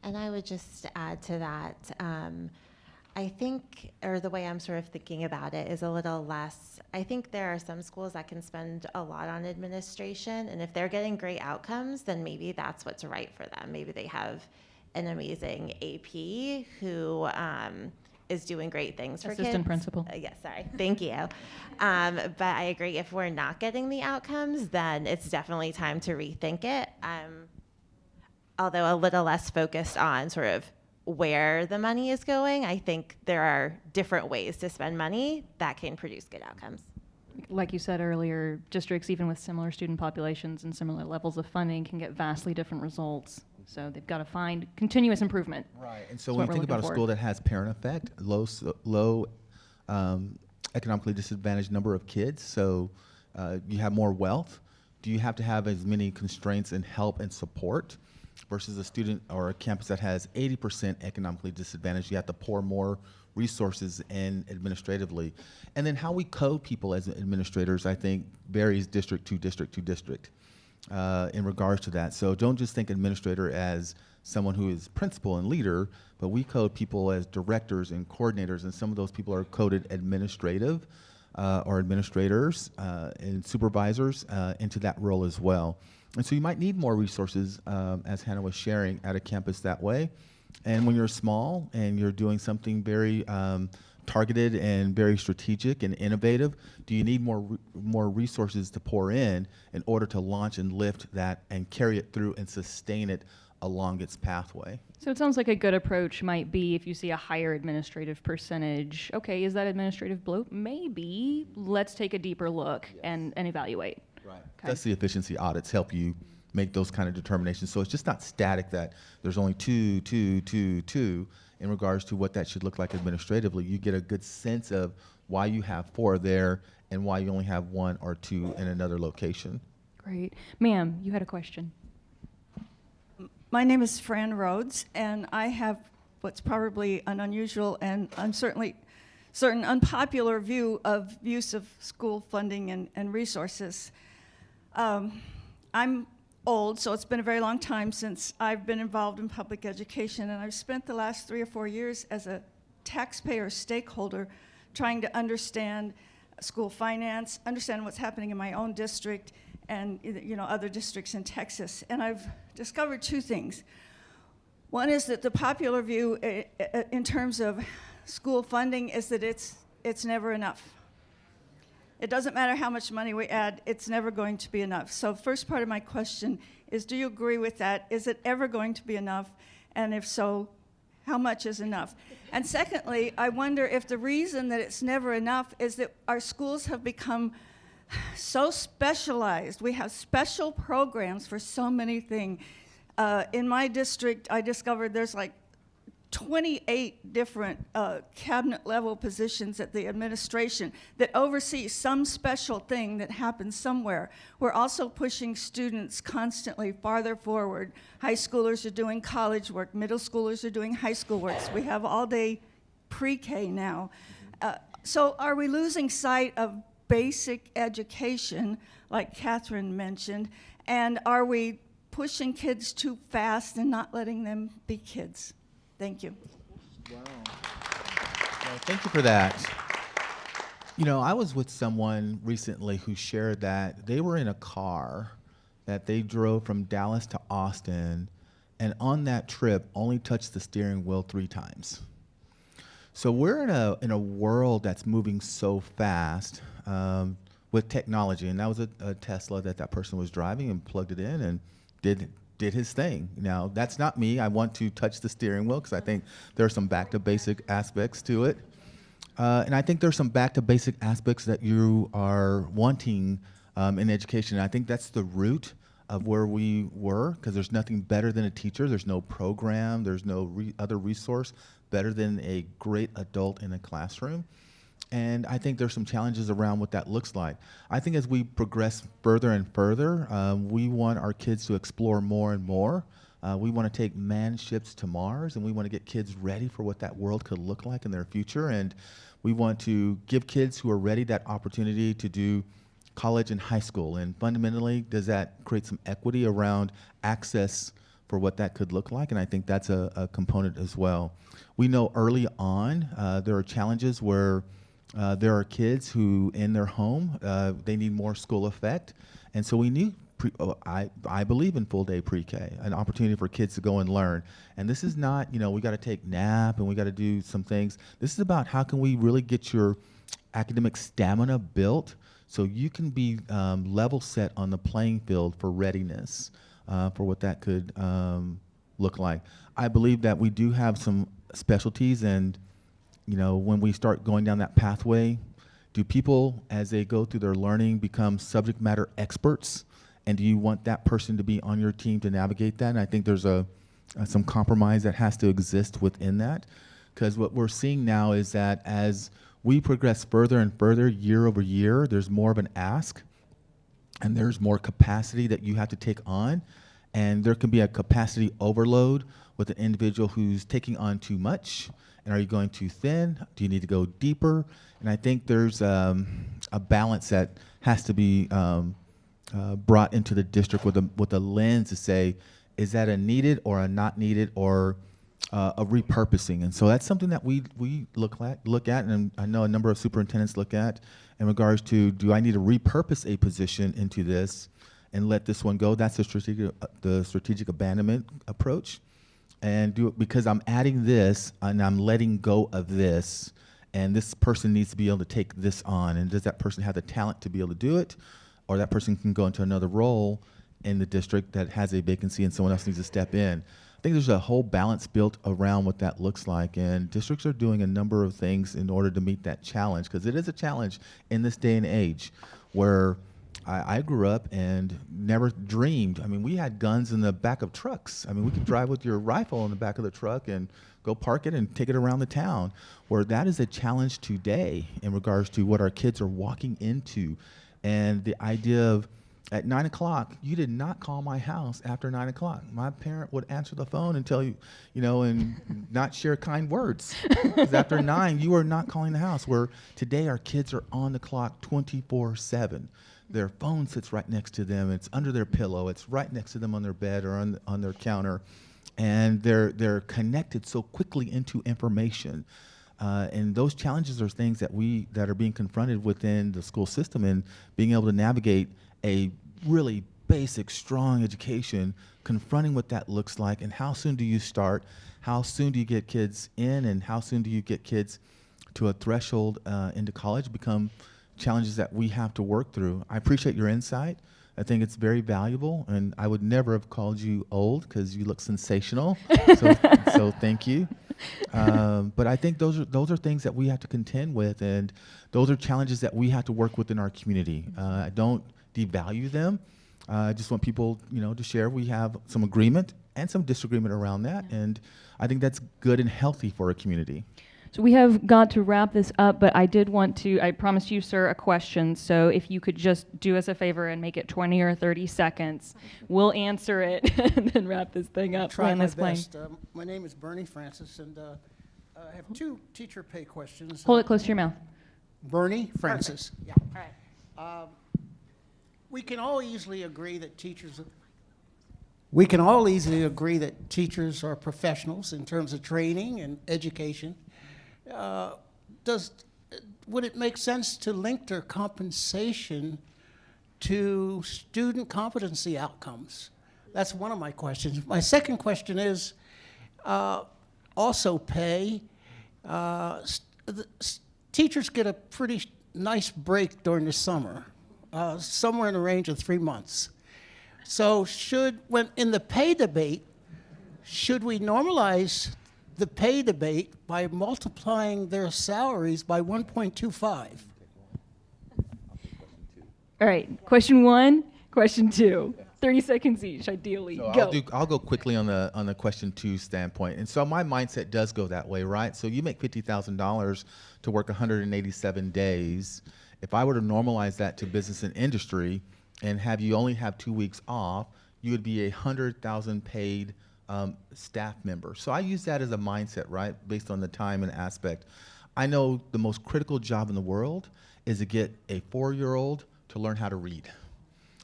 And I would just add to that, I think, or the way I'm sort of thinking about it is a little less, I think there are some schools that can spend a lot on administration, and if they're getting great outcomes, then maybe that's what's right for them. Maybe they have an amazing AP who is doing great things for kids. Assistant principal. Yes, sorry, thank you. But I agree, if we're not getting the outcomes, then it's definitely time to rethink it. Although a little less focused on sort of where the money is going, I think there are different ways to spend money that can produce good outcomes. Like you said earlier, districts, even with similar student populations and similar levels of funding, can get vastly different results. So they've got to find continuous improvement. Right, and so when you think about a school that has parent effect, low economically disadvantaged number of kids, so you have more wealth, do you have to have as many constraints and help and support versus a student or a campus that has 80% economically disadvantaged? You have to pour more resources in administratively. And then how we code people as administrators, I think, varies district to district to district in regards to that. So don't just think administrator as someone who is principal and leader, but we code people as directors and coordinators, and some of those people are coded administrative or administrators and supervisors into that role as well. And so you might need more resources, as Hannah was sharing, at a campus that way. And when you're small and you're doing something very targeted and very strategic and innovative, do you need more resources to pour in order to launch and lift that and carry it through and sustain it along its pathway? So it sounds like a good approach might be, if you see a higher administrative percentage, okay, is that administrative bloat? Maybe. Let's take a deeper look and evaluate. Right. Okay. That's the efficiency audits help you make those kind of determinations. So it's just not static that there's only two in regards to what that should look like administratively. You get a good sense of why you have 4 there and why you only have 1 or 2 in another location. Great. Ma'am, you had a question. My name is Fran Rhodes, and I have what's probably an unusual and certain unpopular view of use of school funding and resources. I'm old, so it's been a very long time since I've been involved in public education, and I've spent the last 3 or 4 years as a taxpayer stakeholder trying to understand school finance, understand what's happening in my own district and other districts in Texas. And I've discovered 2 things. One is that the popular view in terms of school funding is that it's never enough. It doesn't matter how much money we add, it's never going to be enough. So first part of my question is, do you agree with that? Is it ever going to be enough? And if so, how much is enough? And secondly, I wonder if the reason that it's never enough is that our schools have become so specialized. We have special programs for so many things. In my district, I discovered there's like 28 different cabinet level positions at the administration that oversee some special thing that happens somewhere. We're also pushing students constantly farther forward. High schoolers are doing college work, middle schoolers are doing high school work. We have all-day pre-K now. So are we losing sight of basic education, like Catherine mentioned, and are we pushing kids too fast and not letting them be kids? Thank you. Wow. Well, thank you for that. I was with someone recently who shared that they were in a car that they drove from Dallas to Austin, and on that trip only touched the steering wheel 3 times. So we're in a world that's moving so fast with technology, and that was a Tesla that person was driving and plugged it in and did his thing. Now, that's not me. I want to touch the steering wheel because I think there are some back to basic aspects to it. And I think there's some back to basic aspects that you are wanting in education. And I think that's the root of where we were, because there's nothing better than a teacher. There's no program. There's no other resource better than a great adult in a classroom. And I think there's some challenges around what that looks like. I think as we progress further and further, we want our kids to explore more and more. We want to take manned ships to Mars, and we want to get kids ready for what that world could look like in their future. And we want to give kids who are ready that opportunity to do college and high school. And fundamentally, does that create some equity around access for what that could look like? And I think that's a component as well. We know early on there are challenges where there are kids who, in their home, they need more school effect. And so we need, I believe in full day pre-K, an opportunity for kids to go and learn. And this is not, we got to take nap and we got to do some things. This is about how can we really get your academic stamina built so you can be level set on the playing field for readiness for what that could look like. I believe that we do have some specialties, and when we start going down that pathway, do people, as they go through their learning, become subject matter experts? And do you want that person to be on your team to navigate that? And I think there's some compromise that has to exist within that. Because what we're seeing now is that as we progress further and further year over year, there's more of an ask, and there's more capacity that you have to take on. And there can be a capacity overload with an individual who's taking on too much. And are you going too thin? Do you need to go deeper? And I think there's a balance that has to be brought into the district with a lens to say, is that a needed or a not needed or a repurposing? And so that's something that we look at, and I know a number of superintendents look at in regards to, do I need to repurpose a position into this and let this one go? That's the strategic abandonment approach. And do it because I'm adding this and I'm letting go of this, and this person needs to be able to take this on. And does that person have the talent to be able to do it? Or that person can go into another role in the district that has a vacancy and someone else needs to step in. I think there's a whole balance built around what that looks like, and districts are doing a number of things in order to meet that challenge, because it is a challenge in this day and age where I grew up and never dreamed. I mean, we had guns in the back of trucks. I mean, we could drive with your rifle in the back of the truck and go park it and take it around the town, where that is a challenge today in regards to what our kids are walking into. And the idea of at 9 o'clock, you did not call my house after 9 o'clock. My parent would answer the phone and tell you, and not share kind words. 'Cause after 9, you are not calling the house. Where today our kids are on the clock 24/7. Their phone sits right next to them. It's under their pillow. It's right next to them on their bed or on their counter. And they're connected so quickly into information. And those challenges are things that are being confronted within the school system, and being able to navigate a really basic, strong education, confronting what that looks like, and how soon do you start, how soon do you get kids in, and how soon do you get kids to a threshold into college, become challenges that we have to work through. I appreciate your insight. I think it's very valuable, and I would never have called you old because you look sensational. So thank you. But I think those are things that we have to contend with, and those are challenges that we have to work with in our community. I don't devalue them. I just want people, to share. We have some agreement and some disagreement around that, and I think that's good and healthy for a community. So we have got to wrap this up, but I promised you, sir, a question. So if you could just do us a favor and make it 20 or 30 seconds, we'll answer it and then wrap this thing up. Try my best. My name is Bernie Francis, and I have 2 teacher pay questions. Hold it close to your mouth. Bernie Francis. Perfect. Yeah. All right. We can all easily agree that teachers are professionals in terms of training and education. Would it make sense to link their compensation to student competency outcomes? That's one of my questions. My second question is also pay. Teachers get a pretty nice break during the summer, somewhere in the range of 3 months. So when in the pay debate, should we normalize the pay debate by multiplying their salaries by 1.25? All right, question 1, question 2. 30 seconds each, ideally. So Go. I'll go quickly on the question 2 standpoint. And so my mindset does go that way, right? So you make $50,000 to work 187 days. If I were to normalize that to business and industry and have you only have 2 weeks off, you would be 100,000 paid staff member. So I use that as a mindset, right, based on the time and aspect. I know the most critical job in the world is to get a 4-year-old to learn how to read.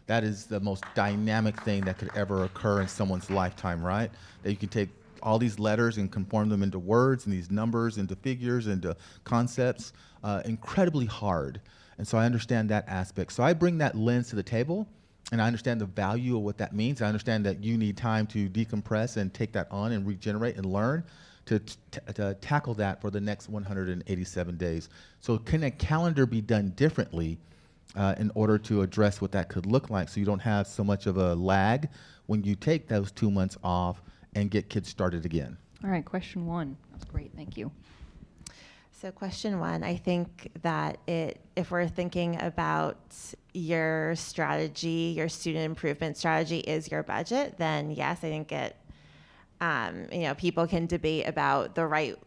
That is the most dynamic thing that could ever occur in someone's lifetime, right? That you can take all these letters and conform them into words, and these numbers into figures, into concepts, incredibly hard. And so I understand that aspect. So I bring that lens to the table, and I understand the value of what that means. I understand that you need time to decompress and take that on and regenerate and learn to tackle that for the next 187 days. So can a calendar be done differently in order to address what that could look like, so you don't have so much of a lag when you take those 2 months off and get kids started again? All right, question 1. That's great, thank you. So question 1, I think that if we're thinking about your strategy, your student improvement strategy is your budget, then yes, I think people can debate about the right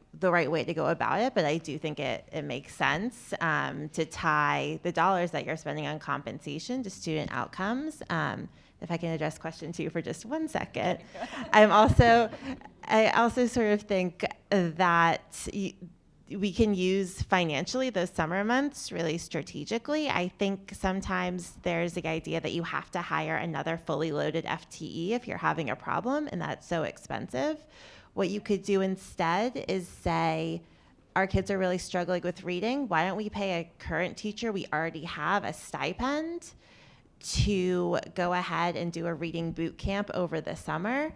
way to go about it, but I do think it makes sense to tie the dollars that you're spending on compensation to student outcomes. If I can address question 2 for just 1 second. I also sort of think that we can use financially those summer months really strategically. I think sometimes there's the idea that you have to hire another fully loaded FTE if you're having a problem, and that's so expensive. What you could do instead is say, our kids are really struggling with reading. Why don't we pay a current teacher we already have a stipend to go ahead and do a reading boot camp over the summer?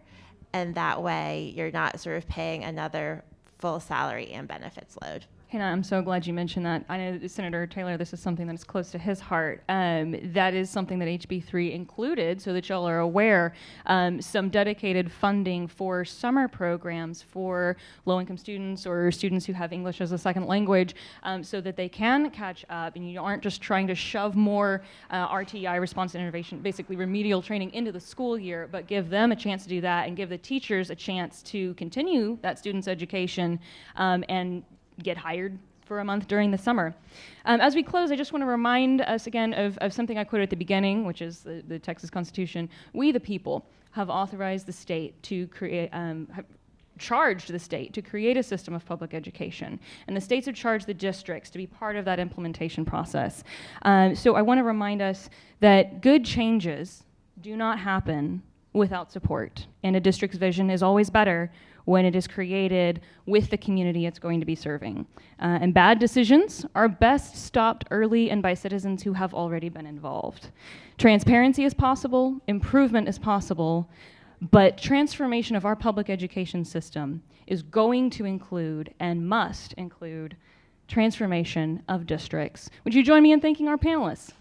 And that way you're not sort of paying another full salary and benefits load. Hannah, I'm so glad you mentioned that. I know Senator Taylor, this is something that's close to his heart. That is something that HB3 included, so that y'all are aware, some dedicated funding for summer programs for low-income students or students who have English as a second language, so that they can catch up, and you aren't just trying to shove more RTI, response and innovation, basically remedial training into the school year, but give them a chance to do that and give the teachers a chance to continue that student's education and get hired for a month during the summer. As we close, I just want to remind us again of something I quoted at the beginning, which is the Texas Constitution. We, the people, have authorized the state to create, have charged the state to create a system of public education. And the states have charged the districts to be part of that implementation process. So I want to remind us that good changes do not happen without support. And a district's vision is always better when it is created with the community it's going to be serving. And bad decisions are best stopped early and by citizens who have already been involved. Transparency is possible, improvement is possible, but transformation of our public education system is going to include and must include transformation of districts. Would you join me in thanking our panelists?